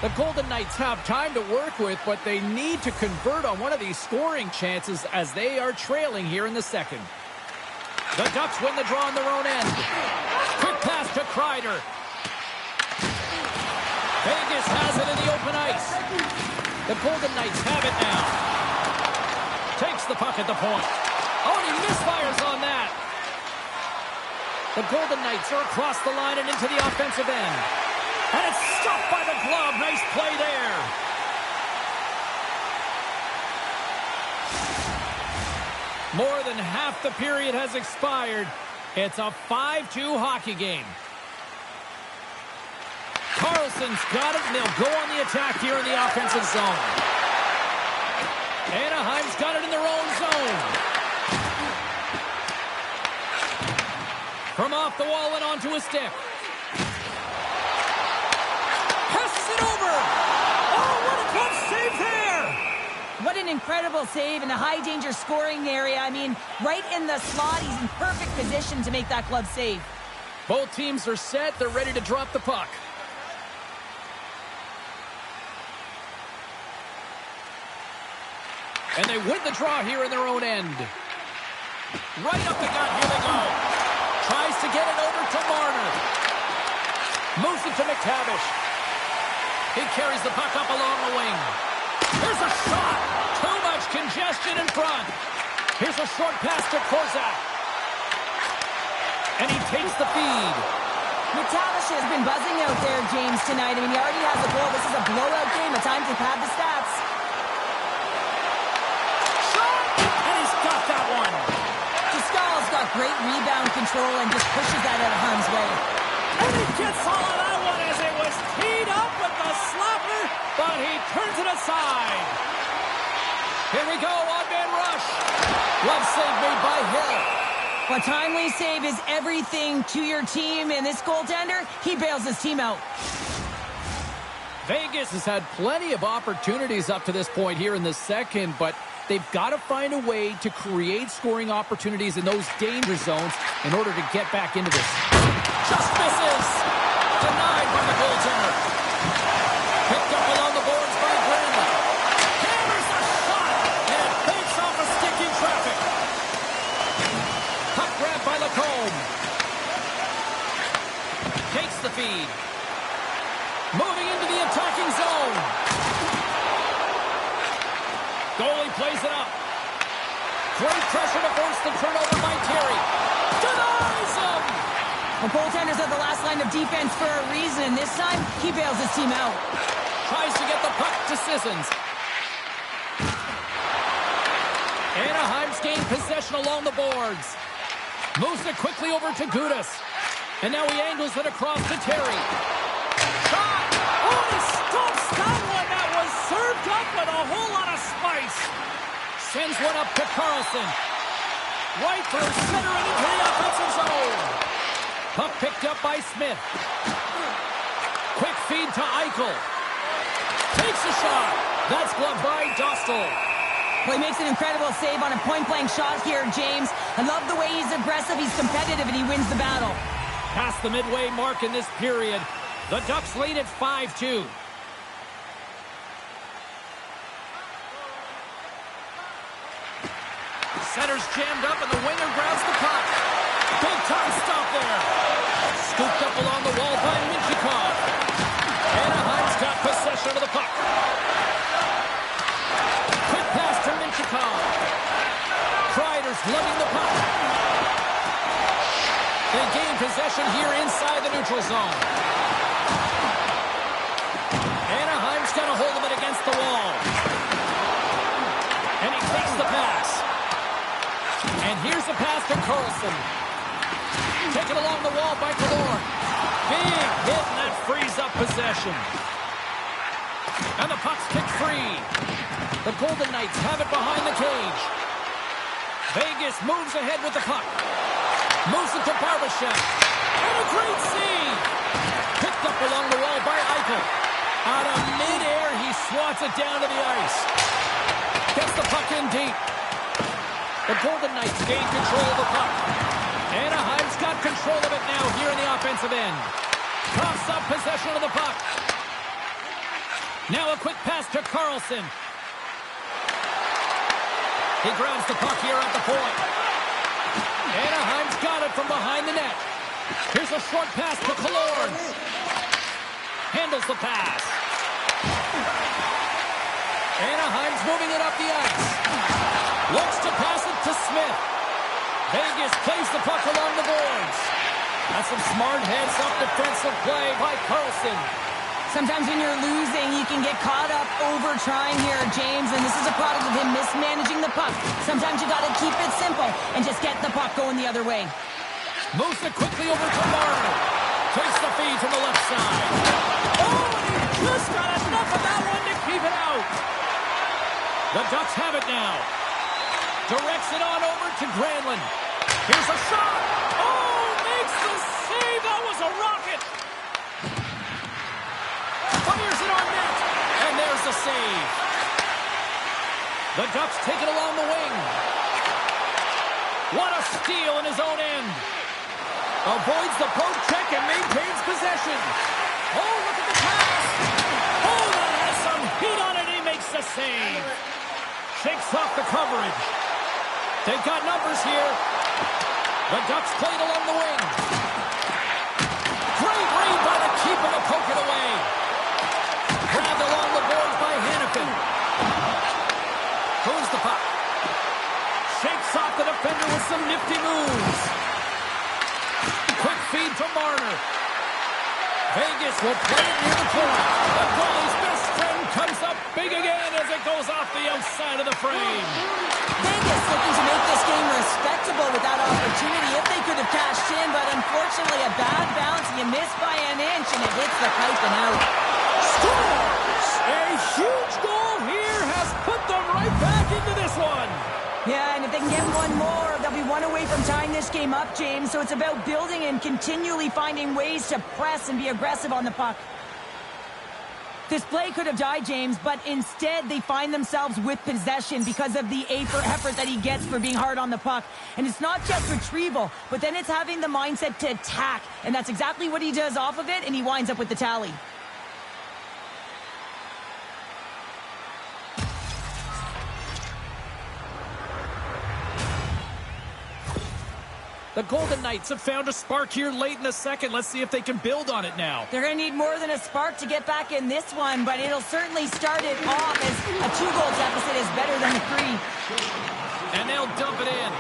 The Golden Knights have time to work with, but they need to convert on one of these scoring chances as they are trailing here in the second. The Ducks win the draw on their own end. Quick pass to Kreider. Vegas has it in the open ice. The Golden Knights have it now. Takes the puck at the point. Oh, and he misfires on that. The Golden Knights are across the line and into the offensive end. And it's stopped by the glove. Nice play there. More than half the period has expired. It's a 5-2 hockey game. Carlson's got it, and they'll go on the attack here in the offensive zone. Anaheim's got it in their own zone. From off the wall and onto a stick. Passes it over. Oh, what a close save there. What an incredible save in a high-danger scoring area. I mean, right in the slot. He's in perfect position to make that glove save. Both teams are set. They're ready to drop the puck. And they win the draw here in their own end. Right up the gut. Here they go. Tries to get it over to Marner. Moves it to McTavish. He carries the puck up along the wing. Here's a shot. Too much congestion in front. Here's a short pass to Korzak. And he takes the feed. McTavish has been buzzing out there, James, tonight. I mean, he already has a goal. This is a blowout game. At times, they've had the stats. Shot! And he's got that one. Pascal's got great rebound control and just pushes that out of harm's way. And he gets all of that one as it was teed up with the slapper, but he turns it aside. Here we go, odd-man rush. Glove save made by Hill. A timely save is everything to your team, and this goaltender, he bails his team out. Vegas has had plenty of opportunities up to this point here in the second, but they've got to find a way to create scoring opportunities in those danger zones in order to get back into this. Just misses. Denied by the goaltender. Picked up along the boards by Granlund. Hammers a shot and fakes off a stick in traffic. Puck grab by Lacombe. Takes the feed. Moving into the attacking zone. Goalie plays it up. Great pressure to force the turnover by Terry. Denies him! The goaltender's at the last line of defense for a reason. This time, he bails his team out. Tries to get the puck to Sissons. Anaheim's gained possession along the boards. Moves it quickly over to Gudas. And now he angles it across to Terry. Shot! Oh, he stomps that one! That was served up with a whole lot of spice. Sends one up to Carlson. Right through center and into the offensive zone. Puck picked up by Smith. Quick feed to Eichel. Takes a shot. That's gloved by Dostal. Well, he makes an incredible save on a point-blank shot here, James. I love the way he's aggressive, he's competitive, and he wins the battle. Past the midway mark in this period, the Ducks lead at 5-2. Center's jammed up, and the winger grabs the puck. Big time stop there. Scooped up along the wall by Minchikov. Anaheim's got possession of the puck. Quick pass to Minchikov. Kreider's lugging the puck. They gain possession here inside the neutral zone. Anaheim's got a hold of it against the wall. And he takes the pass. And here's the pass to Carlson. Taken along the wall by Killorn. Big hit, and that frees up possession. And the puck's kicked free. The Golden Knights have it behind the cage. Vegas moves ahead with the puck. Moves it to Barbashev. And a great save. Picked up along the wall by Eichel. Out of midair, he swats it down to the ice. Gets the puck in deep. The Golden Knights gain control of the puck. Anaheim's got control of it now here in the offensive end. Coughs up possession of the puck. Now a quick pass to Carlson. He grabs the puck here at the point. Anaheim's got it from behind the net. Here's a short pass to Killorn. Handles the pass. Anaheim's moving it up the ice. Looks to pass it to Smith. Vegas plays the puck along the boards. That's some smart heads-up defensive play by Carlson. Sometimes when you're losing, you can get caught up over trying here, James, and this is a product of him mismanaging the puck. Sometimes you got to keep it simple and just get the puck going the other way. Moves it quickly over to Marner. Takes the feed from the left side. Oh, and he just got enough of that one to keep it out. The Ducks have it now. Directs it on over to Granlund. Here's a shot. Oh, makes It's a rocket. Fires it on net. And there's the save. The Ducks take it along the wing. What a steal in his own end. Avoids the poke check and maintains possession. Oh, look at the pass. Oh, that has some heat on it. He makes the save. Shakes off the coverage. They've got numbers here. The Ducks play it along the wing. Great read by the keeper to poke it away. Grabbed along the boards by Hannafin. Moves the puck. Shakes off the defender with some nifty moves. Quick feed to Marner. Vegas will play it near the point. The goalie's best friend comes up big again as it goes off the outside of the frame. Vegas looking to make this game respectable with that opportunity if they could have cashed in, but unfortunately a bad bounce. You miss by an inch and it hits the pipe and out. Scores! A huge goal here has put them right back into this one. Yeah, and if they can get one more, they'll be one away from tying this game up, James. So it's about building and continually finding ways to press and be aggressive on the puck. This play could have died, James, but instead they find themselves with possession because of the effort that he gets for being hard on the puck. And it's not just retrieval, but then it's having the mindset to attack. And that's exactly what he does off of it, and he winds up with the tally. The Golden Knights have found a spark here late in the second. Let's see if they can build on it now. They're going to need more than a spark to get back in this one, but it'll certainly start it off as a 2-goal deficit is better than a 3. And they'll dump it in.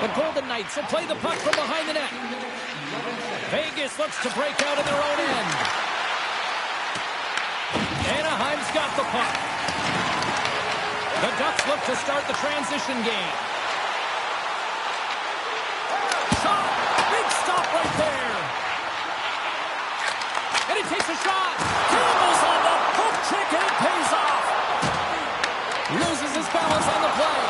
The Golden Knights will play the puck from behind the net. Vegas looks to break out in their own end. Anaheim's got the puck. The Ducks look to start the transition game. Right there. And he takes a shot. Campbell's on the poke check and it pays off. Loses his balance on the play.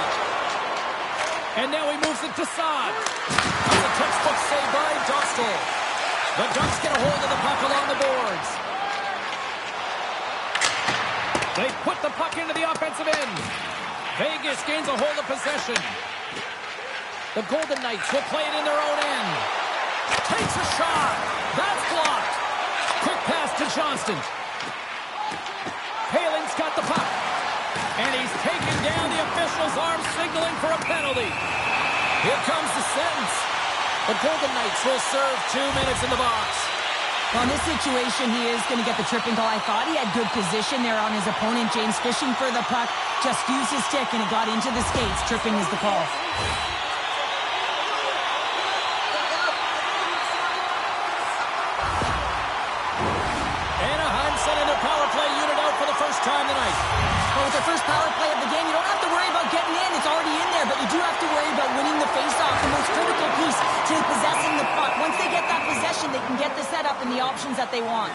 And now he moves it to Saad. That's a textbook save by Dostal. The Ducks get a hold of the puck along the boards. They put the puck into the offensive end. Vegas gains a hold of possession. The Golden Knights will play it in their own end. Takes a shot. That's blocked. Quick pass to Johnston. Palin's got the puck. And he's taking down the official's arm, signaling for a penalty. Here comes the sentence. The Golden Knights will serve 2 minutes in the box. Well, in this situation, he is going to get the tripping call. I thought he had good position there on his opponent. James fishing for the puck. Just used his stick and it got into the skates. Tripping is the call. Power play unit out for the first time tonight. Well, with their first power play of the game, you don't have to worry about getting in. It's already in there, but you do have to worry about winning the faceoff, the most critical piece to possessing the puck. Once they get that possession, they can get the setup and the options that they want.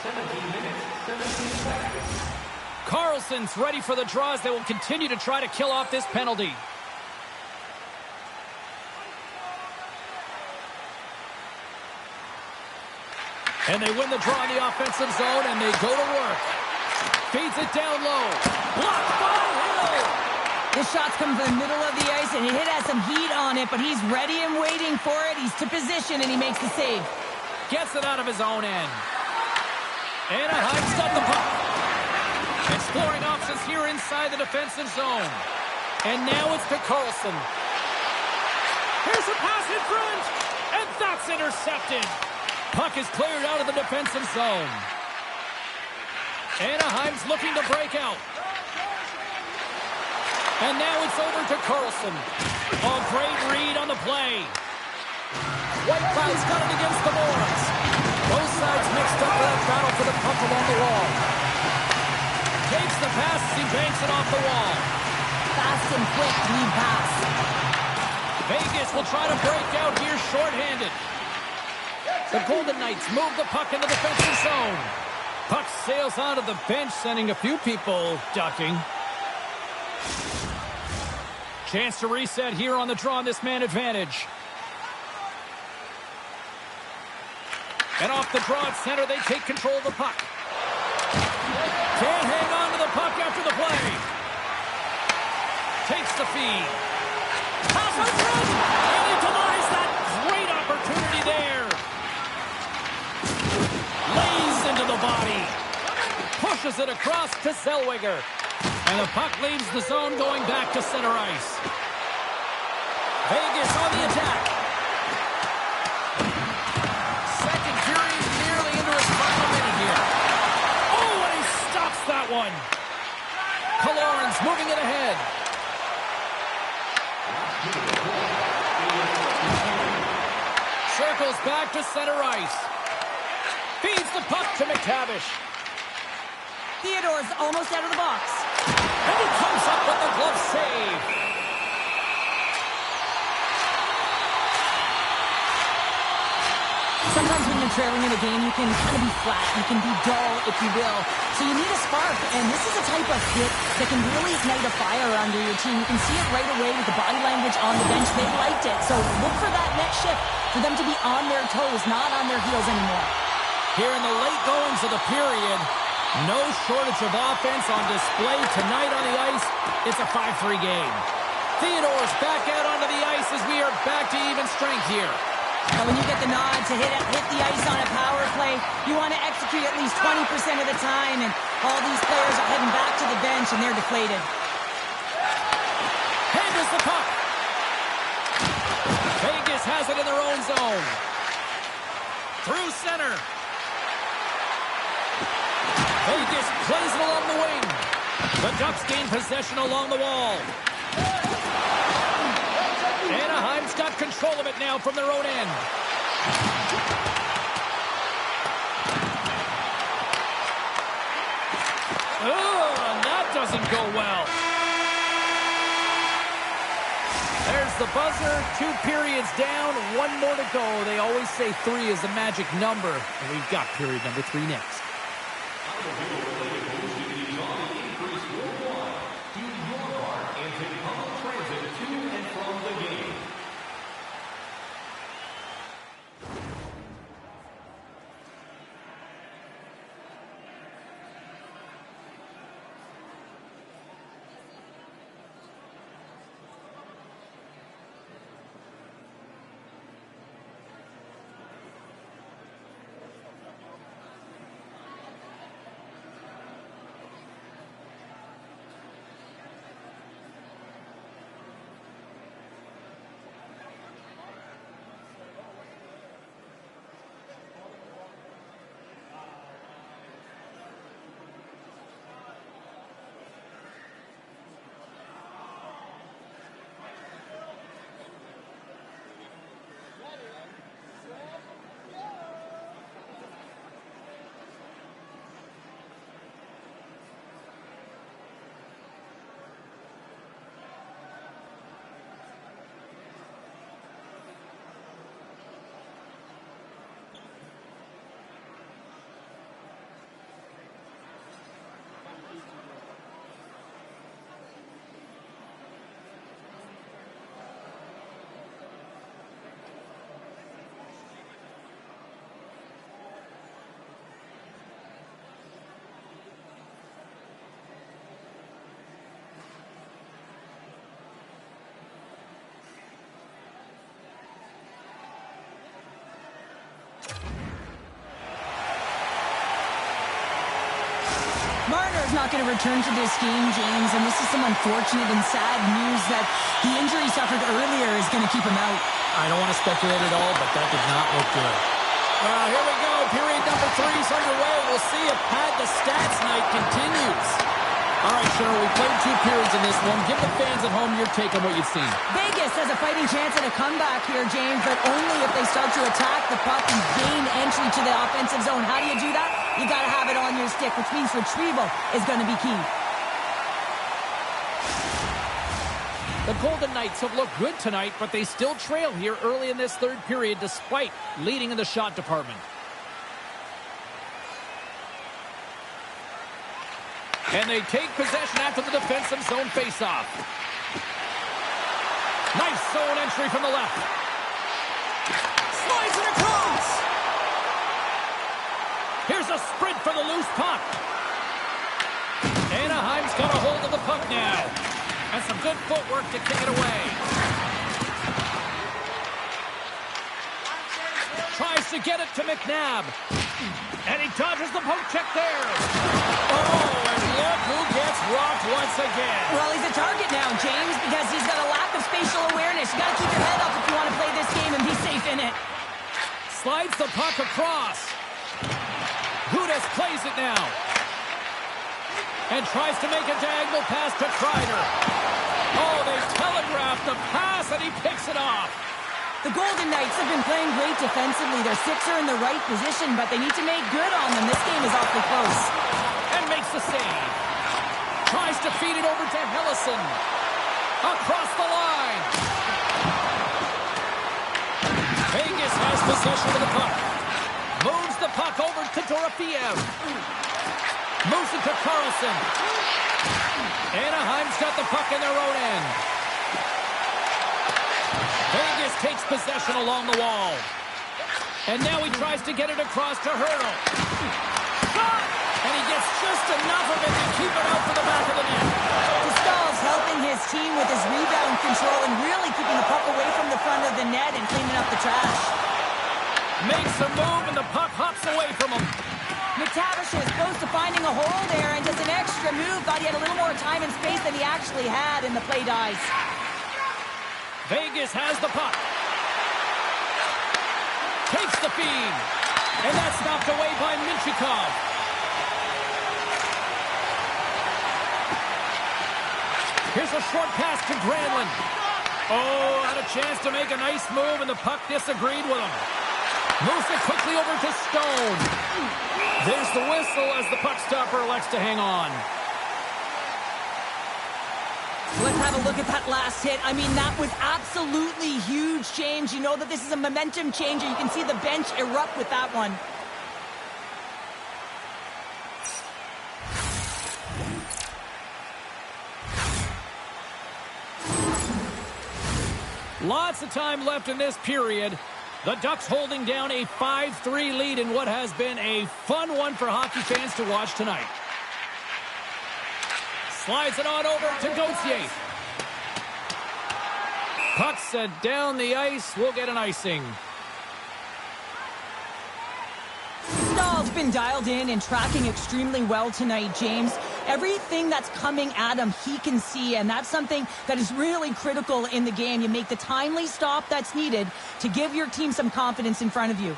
17 minutes, 17 seconds. Carlson's ready for the draws. They will continue to try to kill off this penalty. And they win the draw in the offensive zone, and they go to work. Feeds it down low. Blocked by Hill. This shot's come from the middle of the ice, and it has some heat on it, but he's ready and waiting for it. He's to position, and he makes the save. Gets it out of his own end. Anaheim's got the puck. Exploring options here inside the defensive zone. And now it's to Carlson. Here's a pass in front, and that's intercepted. Puck is cleared out of the defensive zone. Anaheim's looking to break out. And now it's over to Carlson. A great read on the play. White Cloud's got it against the boards. Both sides mixed up in that battle for the puck along the wall. Takes the pass as he banks it off the wall. Fast and quick lead pass. Vegas will try to break out here shorthanded. The Golden Knights move the puck in the defensive zone. Puck sails onto the bench, sending a few people ducking. Chance to reset here on the draw on this man advantage. And off the draw at center, they take control of the puck. Can't hang on to the puck after the play. Takes the feed. Passes through. And he denies that great opportunity there. Lays into the body. Pushes it across to Zellweger. And the puck leaves the zone going back to center ice. Vegas on the attack. Second period nearly into his final minute here. Oh, and he stops that one. Killorn's moving it ahead. Circles back to center ice. Feeds the puck to McTavish. Theodore's almost out of the box. And he comes up with the glove save. Sometimes when you're trailing in a game, you can kind of be flat. You can be dull, if you will. So you need a spark, and this is a type of hit that can really ignite a fire under your team. You can see it right away with the body language on the bench. They liked it. So look for that next shift, for them to be on their toes, not on their heels anymore. Here in the late goings of the period, no shortage of offense on display tonight on the ice. It's a 5-3 game. Theodore's back out onto the ice as we are back to even strength here. And when you get the nod to hit the ice on a power play, you want to execute at least 20% of the time, and all these players are heading back to the bench, and they're deflated. Handles the puck. Vegas has it in their own zone. Through center. Vegas plays it along the wing. The Ducks gain possession along the wall. Anaheim's got control of it now from their own end. Oh, and that doesn't go well. There's the buzzer. 2 periods down, 1 more to go. They always say 3 is the magic number. And we've got period number 3 next. Marner's not going to return to this game, James, and this is some unfortunate and sad news that the injury suffered earlier is going to keep him out. I don't want to speculate at all, but that did not look good. Here we go. Period number 3 is underway. We'll see if Pad the Stats night continues. All right, Cheryl, we played 2 periods in this one. Give the fans at home your take on what you've seen. Vegas has a fighting chance at a comeback here, James, but only if they start to attack the puck and gain entry to the offensive zone. How do you do that? You got to have it on your stick, which means retrieval is going to be key. The Golden Knights have looked good tonight, but they still trail here early in this 3rd period despite leading in the shot department. And they take possession after the defensive zone faceoff. Nice zone entry from the left. Slides it across. There's a sprint for the loose puck. Anaheim's got a hold of the puck now. And some good footwork to kick it away. Tries to get it to McNabb. And he dodges the poke check there. Oh, and look who gets rocked once again. Well, he's a target now, James, because he's got a lack of spatial awareness. You got to keep your head up if you want to play this game and be safe in it. Slides the puck across. Gudas plays it now. And tries to make a diagonal pass to Kreider. Oh, they telegraphed the pass, and he picks it off. The Golden Knights have been playing great defensively. Their six are in the right position, but they need to make good on them. This game is awfully close. And makes the save. Tries to feed it over to Hellison. Across the line. Vegas has possession of the puck. Moves the puck over to Dorofeev. Moves it to Carlson. Anaheim's got the puck in their own end. Vegas takes possession along the wall. And now he tries to get it across to Hurdle. Shot! And he gets just enough of it to keep it out for the back of the net. Stahl's helping his team with his rebound control and really keeping the puck away from the front of the net and cleaning up the trash. Makes a move and the puck hops away from him. McTavish is close to finding a hole there and does an extra move. Thought he had a little more time and space than he actually had, and the play dies. Vegas has the puck. Takes the feed. And that's knocked away by Minchikov. Here's a short pass to Granlund. Oh, had a chance to make a nice move, and the puck disagreed with him. Moves it quickly over to Stone. There's the whistle as the puck stopper elects to hang on. Let's have a look at that last hit. I mean, that was absolutely huge, James. You know that this is a momentum changer. You can see the bench erupt with that one. Lots of time left in this period. The Ducks holding down a 5-3 lead in what has been a fun one for hockey fans to watch tonight. Slides it on over to Gauthier. Puck set down the ice. We'll get an icing. Stahl's been dialed in and tracking extremely well tonight, James. Everything that's coming at him, he can see, and that's something that is really critical in the game. You make the timely stop that's needed to give your team some confidence in front of you.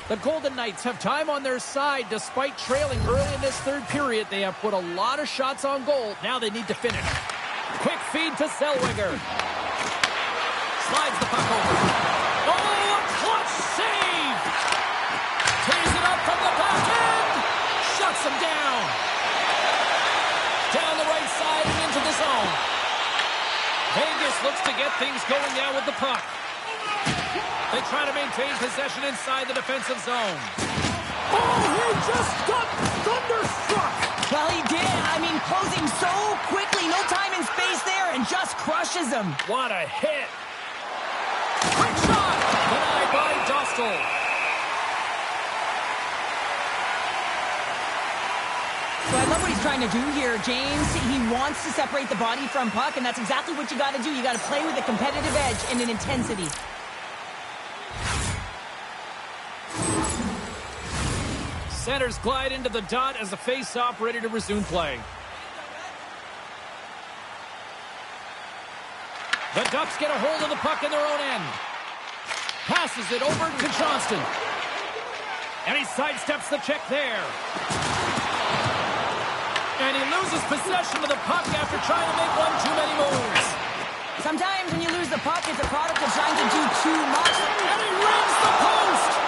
The Golden Knights have time on their side despite trailing early in this third period. They have put a lot of shots on goal. Now they need to finish. Quick feed to Zellweger. Slides the puck over. Oh, a clutch save! Tees it up from the back end. Shuts him down. Down the right side and into the zone. Vegas looks to get things going now with the puck. They try to maintain possession inside the defensive zone. Oh, he just got thunderstruck! Well, he did. I mean, closing so quickly. No time and space there, and just crushes him. What a hit! Quick shot! Denied by Dostal. So I love what he's trying to do here, James. He wants to separate the body from puck, and that's exactly what you got to do. You got to play with a competitive edge and an intensity. Centers glide into the dot as the face-off ready to resume play. The Ducks get a hold of the puck in their own end. Passes it over to Johnston. And he sidesteps the check there. And he loses possession of the puck after trying to make one too many moves. Sometimes when you lose the puck, it's a product of trying to do too much. And he rings the post!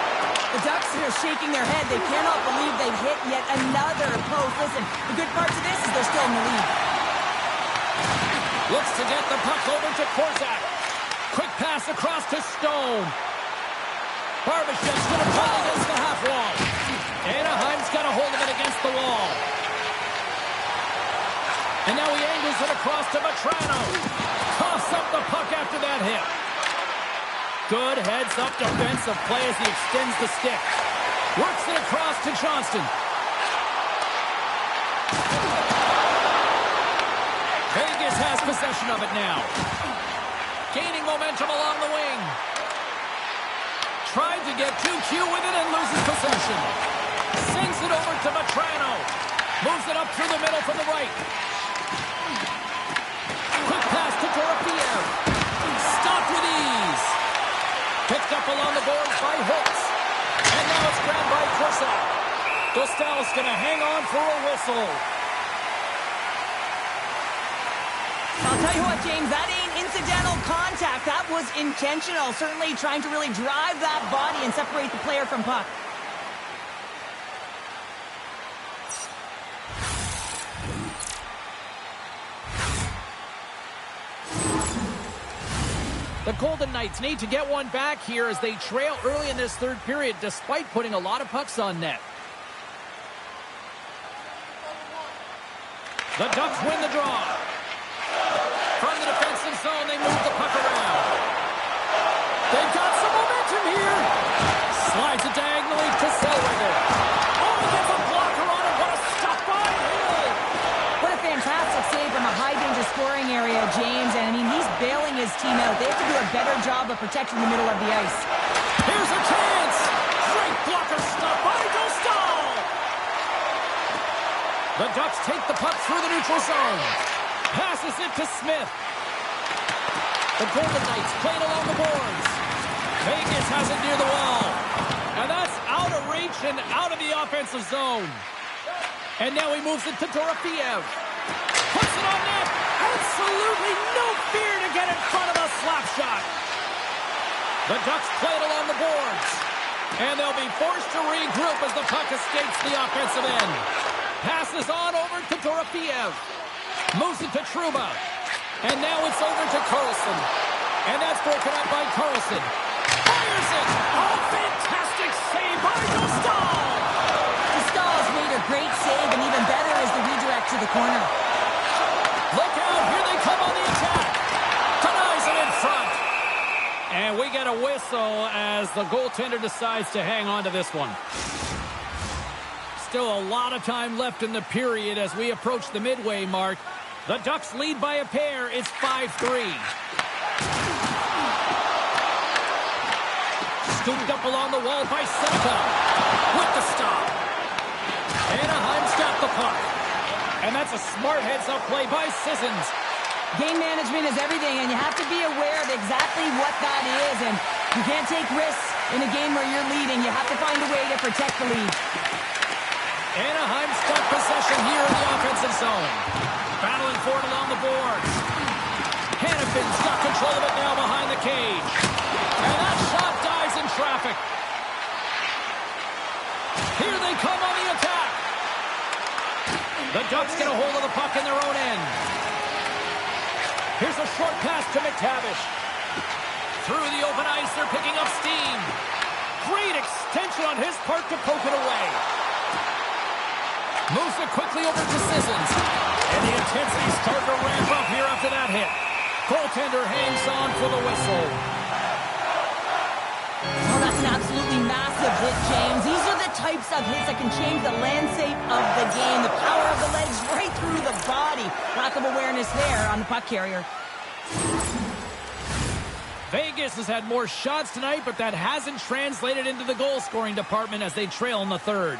The Ducks are shaking their head. They cannot believe they've hit yet another post. Listen, the good part of this is they're still in the lead. Looks to get the puck over to Korzak. Quick pass across to Stone. Barbashev's going to pull against the half wall. Anaheim's got a hold of it against the wall. And now he angles Moves it across to Vetrano. Coughs up the puck after that hit. Good heads-up defensive play as he extends the stick. Works it across to Johnston. Vegas has possession of it now. Gaining momentum along the wing. Tried to get too cute with it and loses possession. Sends it over to Vetrano. Moves it up through the middle from the right. Quick pass to Dorofiev. Stopped with ease. Picked up along the boards by Holtz. And now it's grabbed by Korsak. Dostal's going to hang on for a whistle. I'll tell you what, James, that ain't incidental contact. That was intentional. Certainly trying to really drive that body and separate the player from puck. The Golden Knights need to get one back here as they trail early in this third period despite putting a lot of pucks on net. The Ducks win the draw. From the defensive zone, they move the puck around. They've got some momentum here. Slides it diagonally to Zellweger. Oh, he gets a blocker on it. What a stop by Hill. What a fantastic save from a high-danger scoring area, James. And, I mean, he's bailing his team out. They have to do a better job of protecting the middle of the ice. Here's a chance. Great blocker stop by Dostal. The Ducks take the puck through the neutral zone. Passes it to Smith. The Golden Knights playing along the boards. Vegas has it near the wall. And that's out of reach and out of the offensive zone. And now he moves it to Dorofiev. Puts it on net. Absolutely no fear to get in front of the slap shot. The Ducks play it along the boards. And they'll be forced to regroup as the puck escapes the offensive end. Passes on over to Dorofiev. Moves it to Trouba. And now it's over to Karlsson. And that's broken up by Karlsson. Fires it! Oh, fantastic save by Dostal! Dostal's made a great save, and even better is the redirect to the corner. Look out! Here they come on the attack! Denies it in front! And we get a whistle as the goaltender decides to hang on to this one. Still a lot of time left in the period as we approach the midway mark. The Ducks lead by a pair. It's 5-3. Scooped up along the wall by Selka. With the stop. Anaheim's got the puck. And that's a smart heads-up play by Sissons. Game management is everything, and you have to be aware of exactly what that is. And you can't take risks in a game where you're leading. You have to find a way to protect the lead. Anaheim's got possession here in the offensive zone. Battling for it along the boards. Hannafin's got control of it now behind the cage. And that shot dies in traffic. Here they come on the attack. The Ducks get a hold of the puck in their own end. Here's a short pass to McTavish. Through the open ice, they're picking up steam. Great extension on his part to poke it away. Moves it quickly over to Sissons. And the intensity's starting to ramp up here after that hit. Goaltender hangs on for the whistle. Oh, that's an absolutely massive hit, James. These are the types of hits that can change the landscape of the game. The power of the legs right through the body. Lack of awareness there on the puck carrier. Vegas has had more shots tonight, but that hasn't translated into the goal-scoring department as they trail in the third.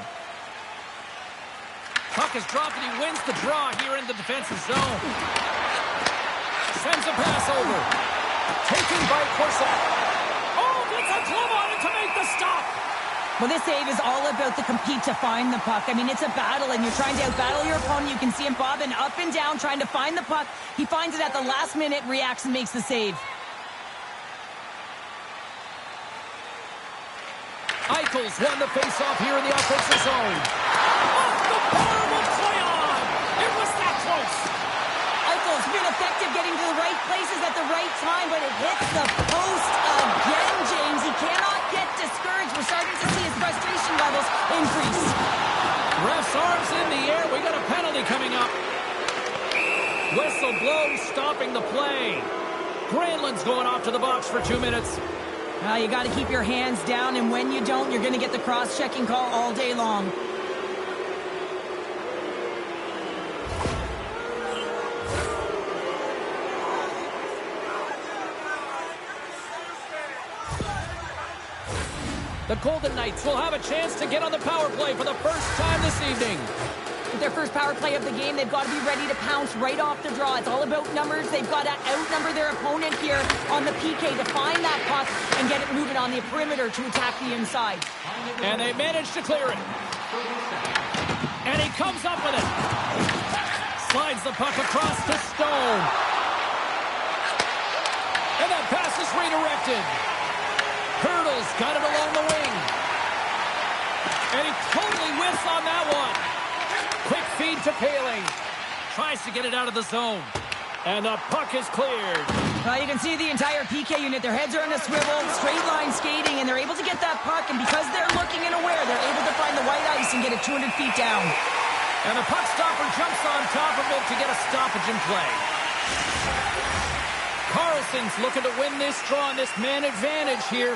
Puck is dropped and he wins the draw here in the defensive zone. Sends a pass over. Taken by Korsak. Oh, gets a glove on it to make the stop. Well, this save is all about the compete to find the puck. I mean, it's a battle, and you're trying to outbattle your opponent. You can see him bobbing up and down, trying to find the puck. He finds it at the last minute, reacts, and makes the save. Eichel's won the face-off here in the offensive zone. Off the bar will play on. It was that close. Eichel's been effective getting to the right places at the right time, but it hits the post again, James. He cannot get discouraged. We're starting to see his frustration levels increase. Ref's arms in the air. We got a penalty coming up. Whistle whistle blows, stopping the play. Granlund's going off to the box for 2 minutes. You got to keep your hands down, and when you don't, you're going to get the cross-checking call all day long. The Golden Knights will have a chance to get on the power play for the first time this evening. With their first power play of the game, they've got to be ready to pounce right off the draw. It's all about numbers. They've got to outnumber their opponent here on the PK to find that puck and get it moving on the perimeter to attack the inside. And they managed to clear it. And he comes up with it. Slides the puck across to Stone. And that pass is redirected. Hurdles got it along the wing. And he totally whiffs on that one. Quick feed to Paling. Tries to get it out of the zone. And the puck is cleared. You can see the entire PK unit. Their heads are on a swivel, straight line skating, and they're able to get that puck. And because they're looking and aware, they're able to find the white ice and get it 200 feet down. And the puck stopper jumps on top of it to get a stoppage in play. Carlson's looking to win this draw on this man advantage here.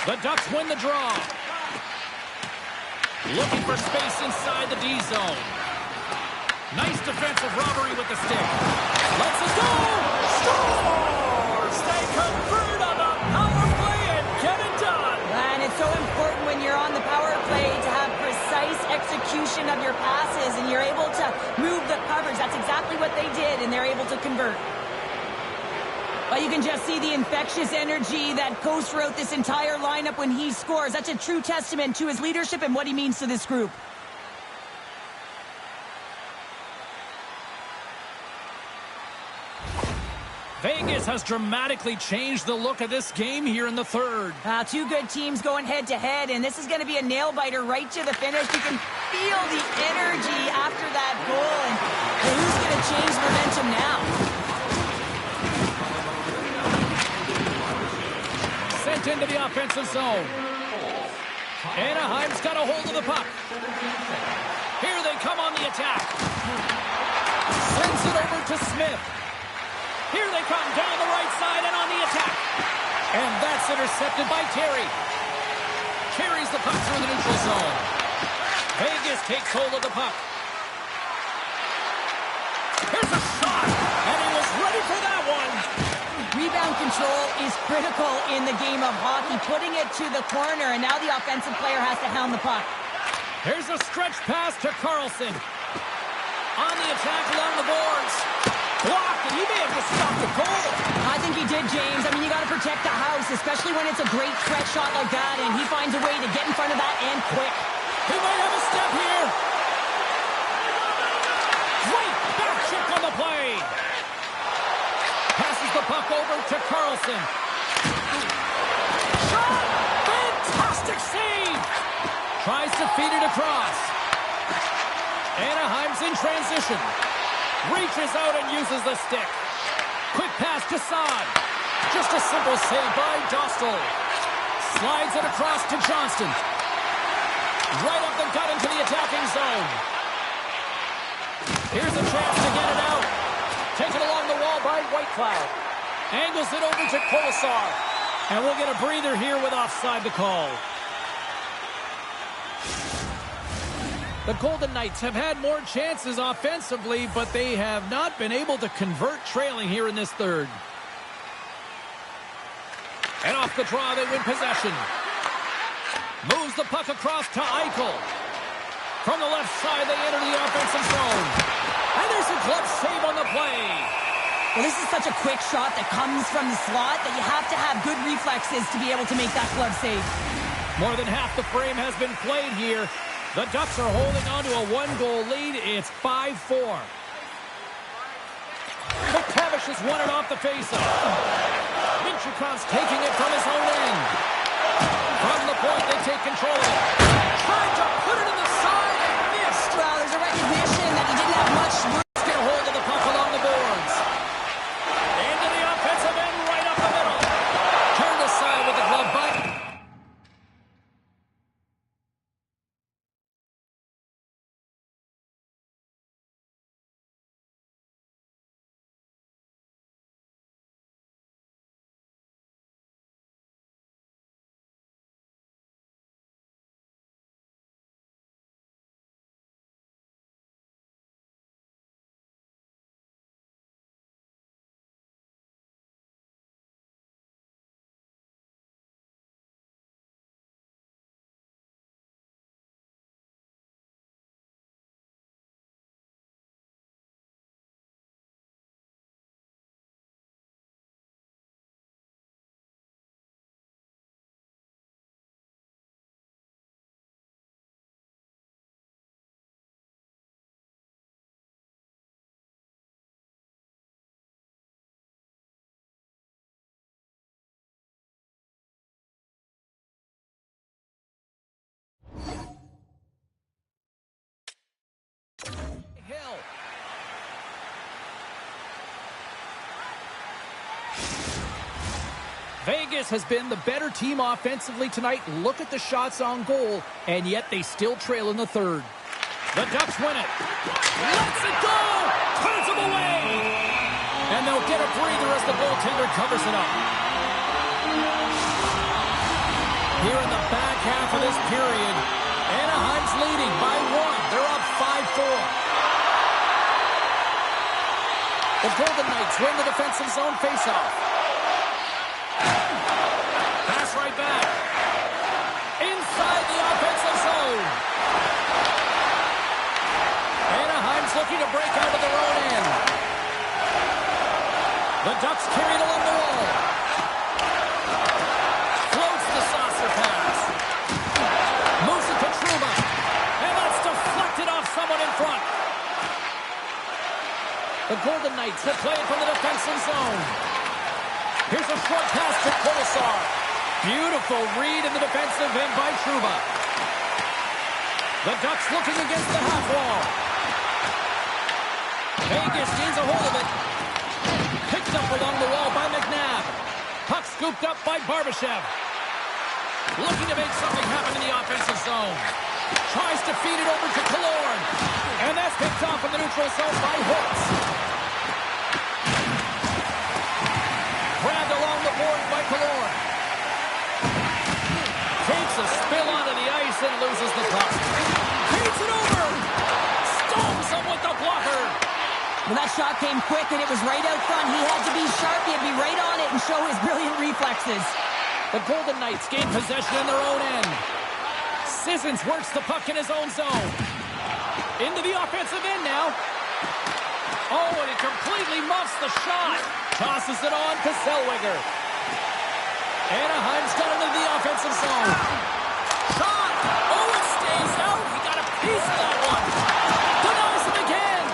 The Ducks win the draw. Looking for space inside the D zone. Nice defensive robbery with the stick. Lets it go! Scores! They convert on the power play and get it done! And it's so important when you're on the power play to have precise execution of your passes, and you're able to move the coverage. That's exactly what they did, and they're able to convert. But you can just see the infectious energy that goes throughout this entire lineup when he scores. That's a true testament to his leadership and what he means to this group. Vegas has dramatically changed the look of this game here in the third. Two good teams going head-to-head, and this is going to be a nail-biter right to the finish. You can feel the energy after that goal, and who's going to change momentum now? Sent into the offensive zone. Anaheim's got a hold of the puck. Here they come on the attack. Sends it over to Smith. Here they come down the right side and on the attack. And that's intercepted by Terry. Carries the puck through the neutral zone. Vegas takes hold of the puck. Here's a shot, and he was ready for that one. Rebound control is critical in the game of hockey, putting it to the corner, and now the offensive player has to hound the puck. Here's a stretch pass to Carlson. On the attack along the boards. Blocked, and he may have just stopped the goal. I think he did, James. I mean, you got to protect the house, especially when it's a great threat shot like that, and he finds a way to get in front of that and quick. He might have a step here. Great back check on the play. Passes the puck over to Carlson. Shot! Fantastic save! Tries to feed it across. Anaheim's in transition. Reaches out and uses the stick. Quick pass to Saad. Just a simple save by Dostal. Slides it across to Johnston. Right up the gut into the attacking zone. Here's a chance to get it out. Taken along the wall by Whitecloud. Angles it over to Kolesar. And we'll get a breather here with offside to call. The Golden Knights have had more chances offensively, but they have not been able to convert trailing here in this third. And off the draw, they win possession. Moves the puck across to Eichel. From the left side, they enter the offensive zone. And there's a glove save on the play. Well, this is such a quick shot that comes from the slot that you have to have good reflexes to be able to make that glove save. More than half the frame has been played here. The Ducks are holding on to a one-goal lead. It's 5-4. McTavish has won it off the faceoff. Minchukov's taking it from his own end. From the point, they take control of it. Trying to put it in the side and missed. Well, there's a recognition that he didn't have much room. Get a hold of the puck along the boards. Into the offensive end, right up the middle. Turned aside with the glove by Vegas has been the better team offensively tonight. Look at the shots on goal, and yet they still trail in the third. The Ducks win it. Lets it go! Turns them away! And they'll get a breather as the goaltender covers it up. Here in the back half of this period, Anaheim's leading by 1. They're up 5-4. The Golden Knights win the defensive zone faceoff. Pass right back. Inside the offensive zone. Anaheim's looking to break out of their own end. The Ducks carried along the wall. Floats the saucer pass. Moves it to Trouba. And that's deflected off someone in front. The Golden Knights will play it from the defensive zone. Here's a short pass to Kolesar. Beautiful read in the defensive end by Trouba. The Ducks looking against the half wall. Vegas gains a hold of it. Picked up along the wall by McNabb. Puck scooped up by Barbashev. Looking to make something happen in the offensive zone. Tries to feed it over to Killorn. And that's picked off in the neutral zone by Holtz. Grabbed along the boards by Killorn. Takes a spill onto the ice and loses the puck. Feeds it over. Stomps him with the blocker. Well, that shot came quick, and it was right out front. He had to be sharp. He had to be right on it and show his brilliant reflexes. The Golden Knights gain possession in their own end. Sissons works the puck in his own zone. Into the offensive end now. Oh, and he completely muffs the shot. Tosses it on to Zellweger. Anaheim's got into the offensive zone. Shot! Oh, it stays out. He got a piece of that one. Denies it again.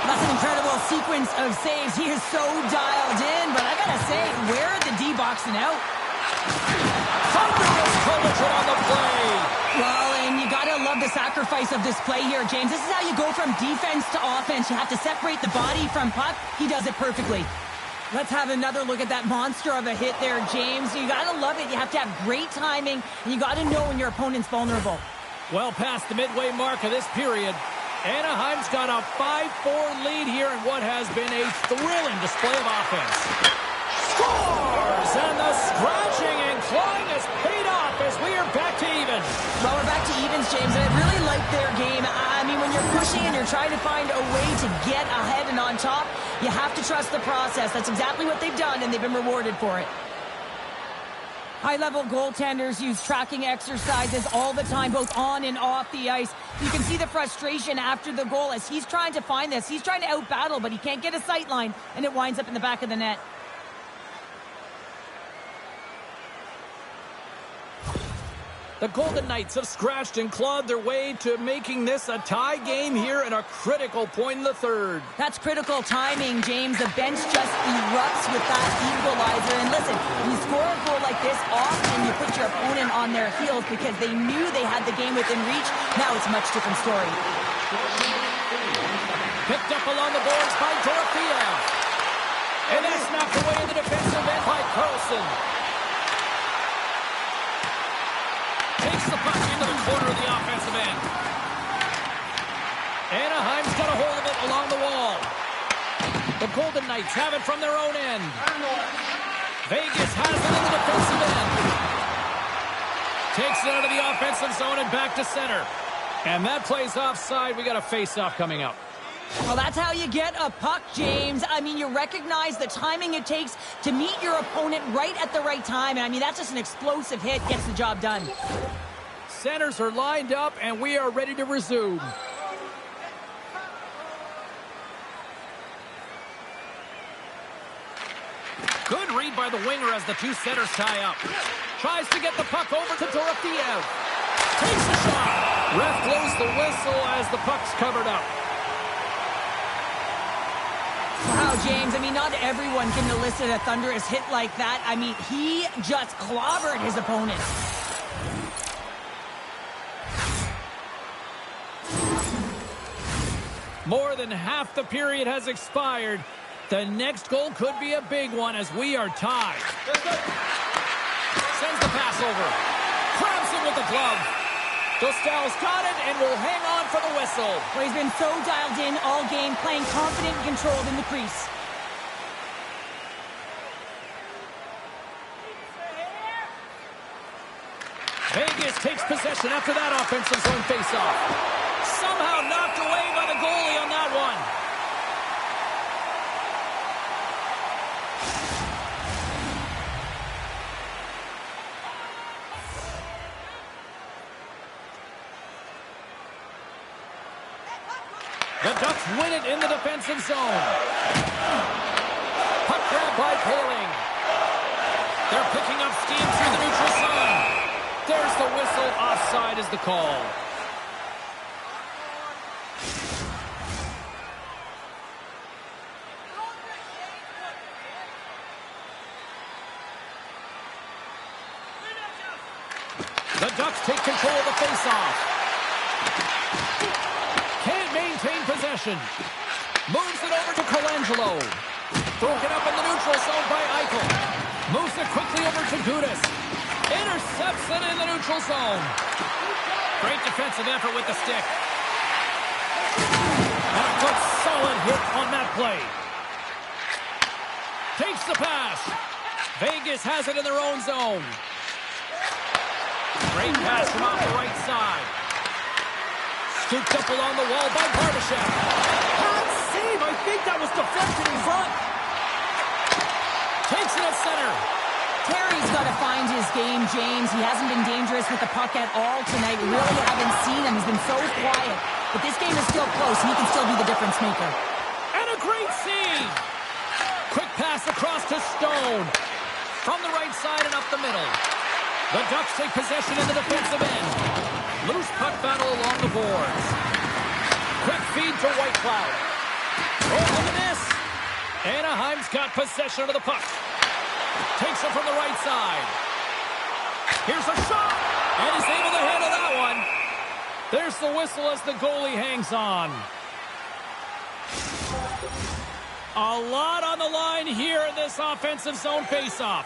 That's an incredible sequence of saves. He is so dialed in, but I gotta say, where are the D-boxing out? Thunderous coverage on the play. Well, and you gotta love the sacrifice of this play here, James. This is how you go from defense to offense. You have to separate the body from puck. He does it perfectly. Let's have another look at that monster of a hit there, James. You gotta love it. You have to have great timing, and you gotta know when your opponent's vulnerable. Well past the midway mark of this period, Anaheim's got a 5-4 lead here in what has been a thrilling display of offense. Scores! And the scratching and clawing has paid off as we are back to even. Well, we're back to evens, James, and I really like their game. I mean, when you're pushing and you're trying to find a way to get ahead and on top, you have to trust the process. That's exactly what they've done, and they've been rewarded for it. High-level goaltenders use tracking exercises all the time, both on and off the ice. You can see the frustration after the goal as he's trying to find this. He's trying to out-battle, but he can't get a sight line, and it winds up in the back of the net. The Golden Knights have scratched and clawed their way to making this a tie game here in a critical point in the third. That's critical timing, James. The bench just erupts with that equalizer. And listen, when you score a goal like this, often you put your opponent on their heels because they knew they had the game within reach. Now it's a much different story. Picked up along the boards by Dorofeev. And that's knocked away in the defensive end by Carlson. Takes the puck into the corner of the offensive end. Anaheim's got a hold of it along the wall. The Golden Knights have it from their own end. Vegas has it in the defensive end. Takes it out of the offensive zone and back to center. And that play's offside. We got a face-off coming up. Well, that's how you get a puck, James. I mean, you recognize the timing it takes to meet your opponent right at the right time. And I mean, that's just an explosive hit. Gets the job done. Centers are lined up, and we are ready to resume. Good read by the winger as the two centers tie up. Tries to get the puck over to Dorofeev. Takes the shot. Ref blows the whistle as the puck's covered up. Wow, James, I mean, not everyone can elicit a thunderous hit like that. I mean, he just clobbered his opponent. More than half the period has expired. The next goal could be a big one as we are tied. Sends the pass over. Grabs him with the glove. Dostal's got it and will hang on for the whistle. Well, he's been so dialed in all game, playing confident and controlled in the crease. Vegas takes possession after that offensive zone faceoff. Somehow knocked away by the goalie on that one. The Ducks win it in the defensive zone. Puck grab by Paling. They're picking up steam through the neutral zone. There's the whistle. Offside is the call. The Ducks take control of the faceoff. Can't maintain possession. Moves it over to Colangelo. Broken up in the neutral zone by Eichel. Moves it quickly over to Gudas. Intercepts it in the neutral zone. Great defensive effort with the stick. And a good solid hit on that play. Takes the pass. Vegas has it in their own zone. Great pass from off the right side. Scooped up along the wall by Barbashev. Hard save. I think that was deflected in front. Takes it at center. Terry's got to find his game, James. He hasn't been dangerous with the puck at all tonight. We really haven't seen him. He's been so quiet. But this game is still close, and he can still be the difference maker. And a great save. Quick pass across to Stone. From the right side and up the middle. The Ducks take possession in the defensive end. Loose puck battle along the boards. Quick feed to Whitecloud. Oh, look at this. Anaheim's got possession of the puck. Takes it from the right side. Here's a shot. And he's able to handle that one. There's the whistle as the goalie hangs on. A lot on the line here in this offensive zone faceoff.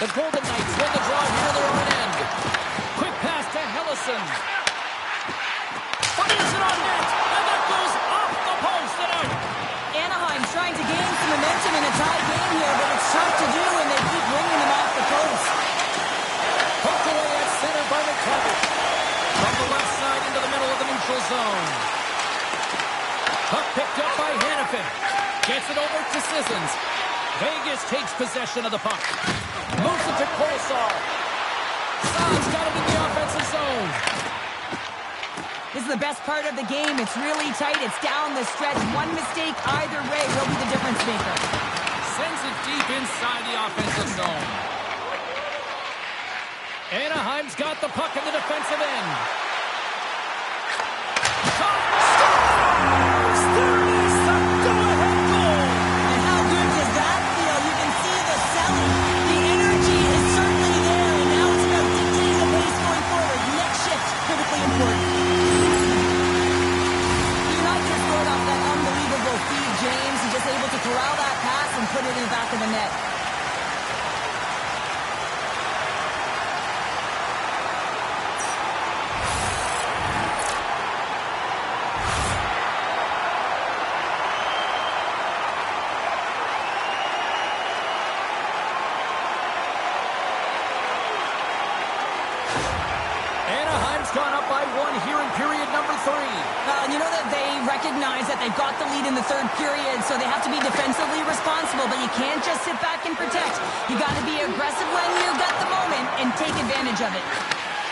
The Golden Knights win the draw here to their own end. Quick pass to Hellison. Fires it on net, and that goes off the post and out. Anaheim trying to gain some momentum in a tie game here, but it's tough to do, and they keep bringing them off the post. Poked away at center by McTavish. From the left side into the middle of the neutral zone. Puck picked up by Hannafin. Gets it over to Sissons. Vegas takes possession of the puck. Moves it to Kolesar. Saad's got it in the offensive zone. This is the best part of the game. It's really tight. It's down the stretch. One mistake either way will be the difference maker. Sends it deep inside the offensive zone. Anaheim's got the puck in the defensive end. Shot! Scores! There it is! The go-ahead goal! And how good does that feel? You can see the selling. The energy is certainly there, and now it's about dictating the pace going forward. Next shift, critically important. United scored off that unbelievable feed, James. He's just able to corral that pass and put it in the back of the net. Gone up by one here in period number 3. You know that they recognize that they've got the lead in the third period, so they have to be defensively responsible, but you can't just sit back and protect. You got to be aggressive when you've got the moment and take advantage of it.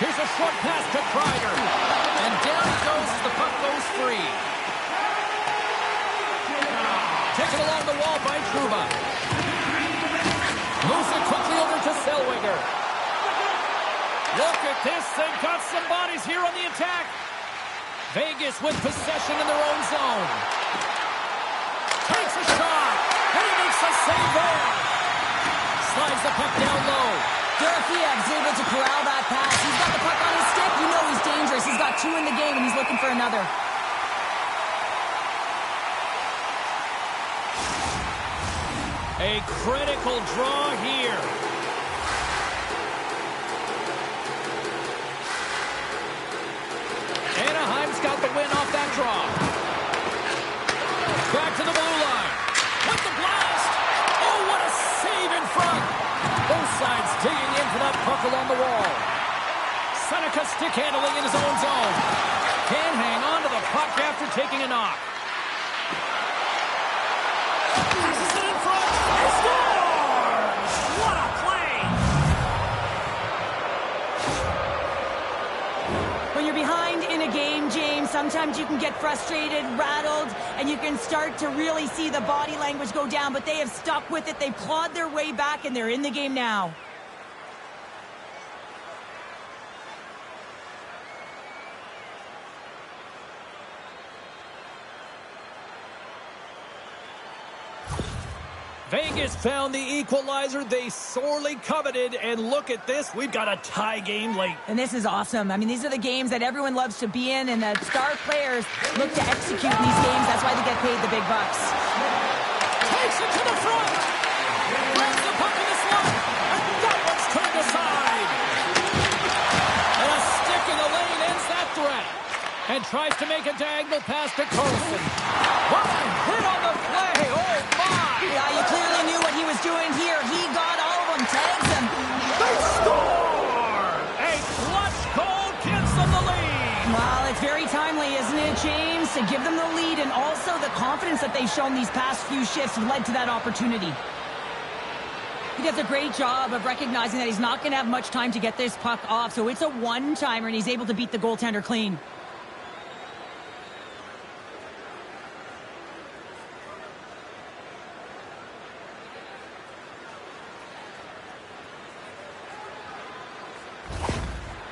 Here's a short pass to Kreider. And down he goes as the puck goes free. Taken along the wall by Trouba. Moves it quickly over to Zellweger. Look at this. They've got some bodies here on the attack. Vegas with possession in their own zone. Takes a shot. And he makes a save there. Slides the puck down low. Dorofiev's able to corral that pass. He's got the puck on his stick. You know he's dangerous. He's got for another. A critical draw here. Anaheim's got the win off that draw. Back to the blue line. With the blast. Oh, what a save in front. Both sides digging in for that puck along the wall. Seneca stick handling in his own zone. Can hang on to the puck after taking a knock. Passes it in front. He scores! What a play! When you're behind in a game, James, sometimes you can get frustrated, rattled, and you can start to really see the body language go down, but they have stuck with it. They've clawed their way back, and they're in the game now. Vegas found the equalizer they sorely coveted, and look at this. We've got a tie game late. And this is awesome. I mean, these are the games that everyone loves to be in, and the star players look to execute in these games. That's why they get paid the big bucks. Takes it to the front. Grabs the puck in the slot. And that one's turned aside. And a stick in the lane ends that threat. And tries to make a diagonal pass to Carlson. What a hit on the play. Oh, my. Yeah, you clearly knew what he was doing here. He got all of them, tags them. They score! A clutch goal gives them the lead. Well, it's very timely, isn't it, James? To give them the lead, and also the confidence that they've shown these past few shifts led to that opportunity. He does a great job of recognizing that he's not going to have much time to get this puck off, so it's a one-timer, and he's able to beat the goaltender clean.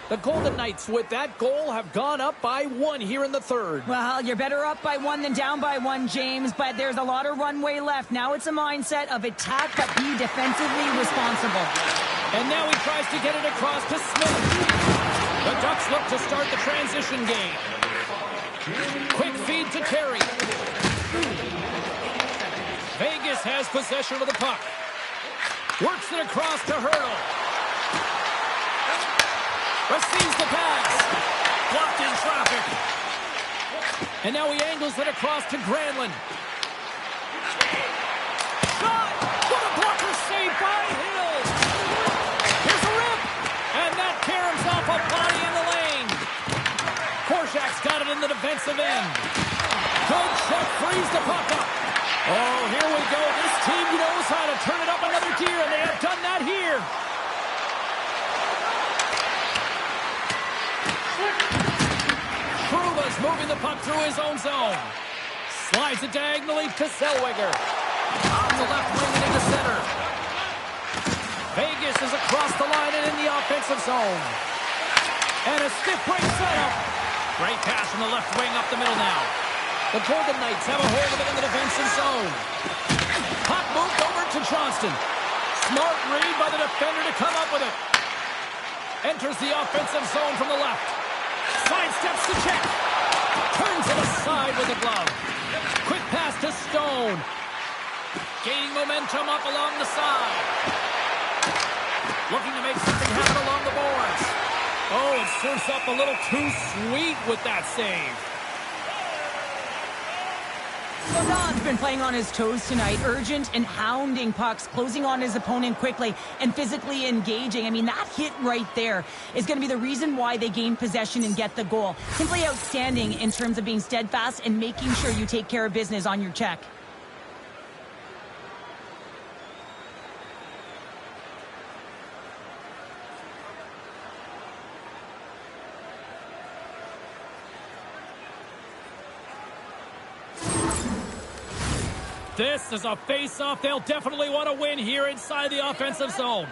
The Golden Knights, with that goal, have gone up by 1 here in the third. Well, you're better up by 1 than down by 1, James, but there's a lot of runway left. Now it's a mindset of attack, but be defensively responsible. And now he tries to get it across to Smith. The Ducks look to start the transition game. Quick feed to Terry. Vegas has possession of the puck. Works it across to Hurdle. Receives the pass. Blocked in traffic. And now he angles it across to Granlund. Shot! What a blocker save by Hill! Here's a rip! And that caroms off a body in the lane. Korshak's got it in the defensive end. Good check, frees the puck up. Oh, here we go. This team knows how to turn it up another gear, and they have done that here. Truba's moving the puck through his own zone. Slides it diagonally to Zellweger. On the left wing and into center. Vegas is across the line and in the offensive zone. And a stiff break setup. Great pass from the left wing up the middle now. The Golden Knights have a hold of it in the defensive zone. Puck moved over to Johnston. Smart read by the defender to come up with it. Enters the offensive zone from the left. Side steps to check. Turns it aside with a glove. Quick pass to Stone. Gaining momentum up along the side. Looking to make something happen along the boards. Oh, it surfs up a little too sweet with that save. Don's been playing on his toes tonight, urgent and hounding pucks, closing on his opponent quickly and physically engaging. I mean, that hit right there is going to be the reason why they gain possession and get the goal. Simply outstanding in terms of being steadfast and making sure you take care of business on your check. This is a face-off they'll definitely want to win here inside the offensive zone.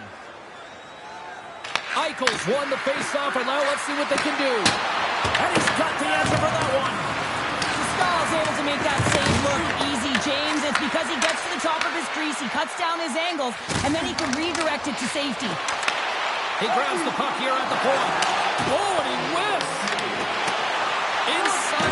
Eichel's won the face-off, and now let's see what they can do. And he's got the answer for that one. Stahl's able to make that save look easy, James. It's because he gets to the top of his crease, he cuts down his angles, and then he can redirect it to safety. He grabs the puck here at the point. Oh, and he whiffs. Inside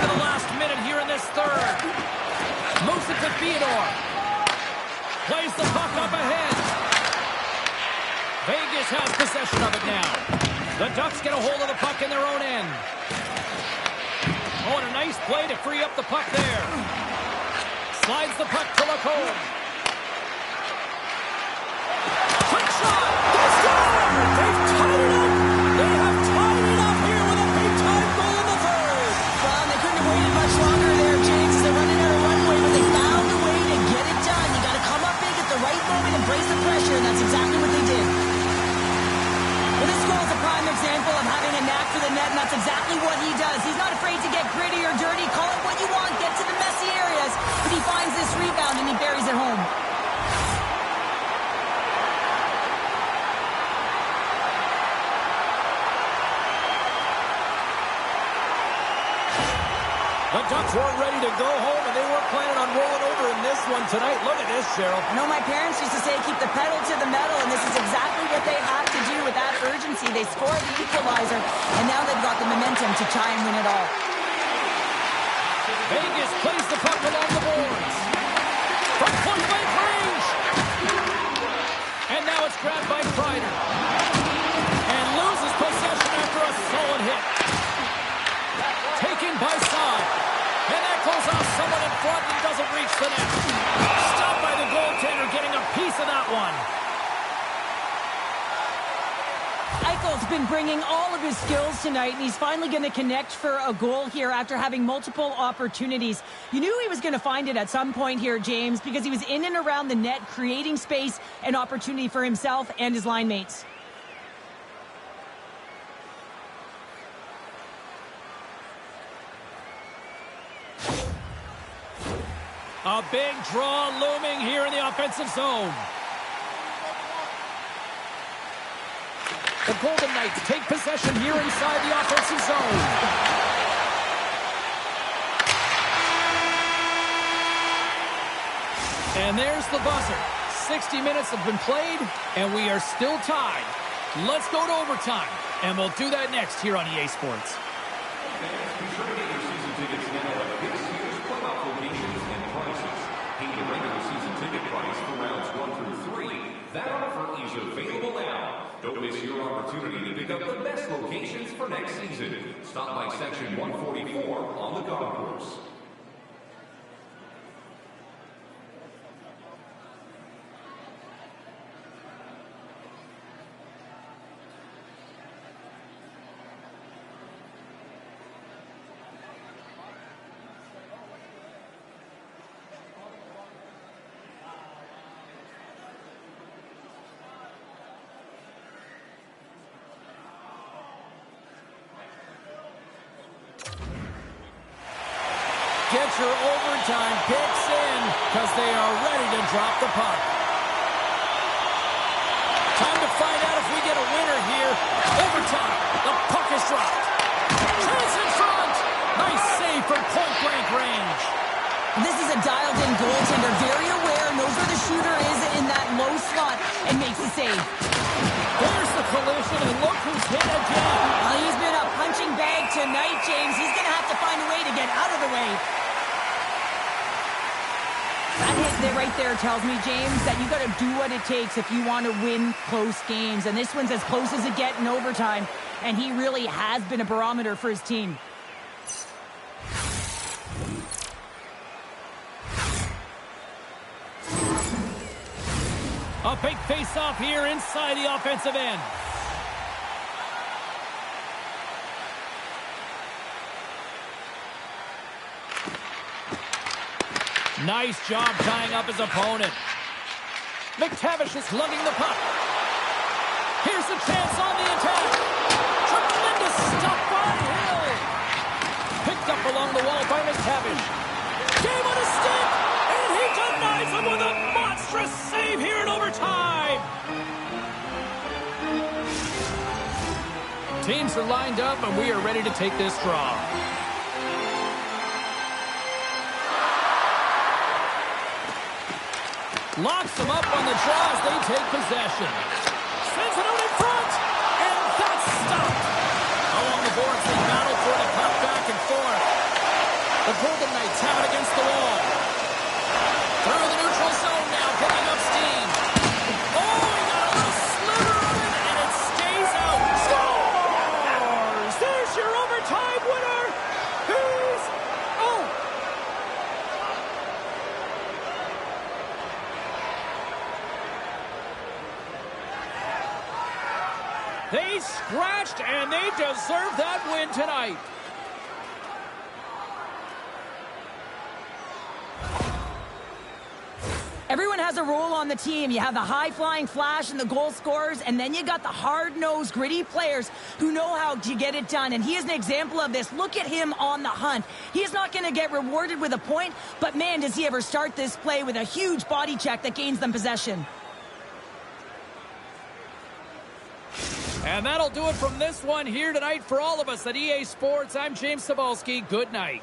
Devils has possession of it now. The Ducks get a hold of the puck in their own end. Oh, and a nice play to free up the puck there. Slides the puck to Lacombe. Quick shot! They score! They've tied it up! They have tied it up here with a big-time goal in the third. Well, they couldn't have waited much longer there, James. They're running out of runway, but they found a way to get it done. You got to come up big at the right moment and brace the pressure, and that's exactly what they did. Well, this goal is a prime example of having a knack for the net, and that's exactly what he does. He's not afraid to get gritty or dirty, call it what you want, get to the messy areas, but he finds this rebound and he buries it home. The Ducks weren't ready to go home, and they weren't planning on rolling over in this one tonight. Look at this, Cheryl. I know my parents used to say keep the pedal to the metal, and this is exactly what they have to do with that urgency. They score the equalizer, and now they've got the momentum to try and win it all. Vegas plays the puck along the boards. From point-blank range. And now it's grabbed by Kreider. And loses possession after a solid hit. Taken by Saad. And that goes off someone in front and doesn't reach the net. Stopped by the goaltender, getting a piece of that one. Eichel's been bringing all of his skills tonight, and he's finally going to connect for a goal here after having multiple opportunities. You knew he was going to find it at some point here, James, because he was in and around the net, creating space and opportunity for himself and his line mates. A big draw looming here in the offensive zone. The Golden Knights take possession here inside the offensive zone. And there's the buzzer. 60 minutes have been played, and we are still tied. Let's go to overtime, and we'll do that next here on EA Sports. Be sure to get your season tickets now at this year's playoff locations and prices. Pay the regular season ticket price for rounds 1 through 3. That offer is available now. Don't miss your opportunity to pick up the best locations for next season. Stop by section 144 on the concourse. Get your overtime picks in, because they are ready to drop the puck. Time to find out if we get a winner here. Overtime. The puck is dropped. Chance in front. Nice save from point-blank range. This is a dialed-in goaltender, very aware, knows where the shooter is in that low slot, and makes the save. There's the collision, and look who's hit again. Well, he's been a punching bag tonight, James. He's going to have to find a way to get out of the way. That hit there right there tells me, James, that you got to do what it takes if you want to win close games. And this one's as close as it gets in overtime. And he really has been a barometer for his team. A big face-off here inside the offensive end. Nice job tying up his opponent. McTavish is lugging the puck. Here's a chance on the attack. Tremendous stop by Hill. Picked up along the wall by McTavish. Game on his stick, and he denies him with a monstrous save here in overtime. Teams are lined up, and we are ready to take this draw. Locks them up on the draw as they take possession. Sends it out in front, and that's stopped. Along the boards, they battle for the puck back and forth. The Golden Knights have it against the wall. Through the neutral zone now, picking up steam. Oh, he got a little slither on it, and scratched, and they deserve that win tonight. Everyone has a role on the team. You have the high-flying flash and the goal scorers, and then you got the hard-nosed, gritty players who know how to get it done, and he is an example of this. Look at him on the hunt. He's not going to get rewarded with a point, but man, does he ever start this play with a huge body check that gains them possession. And that'll do it from this one here tonight for all of us at EA Sports. I'm James Cebulski. Good night.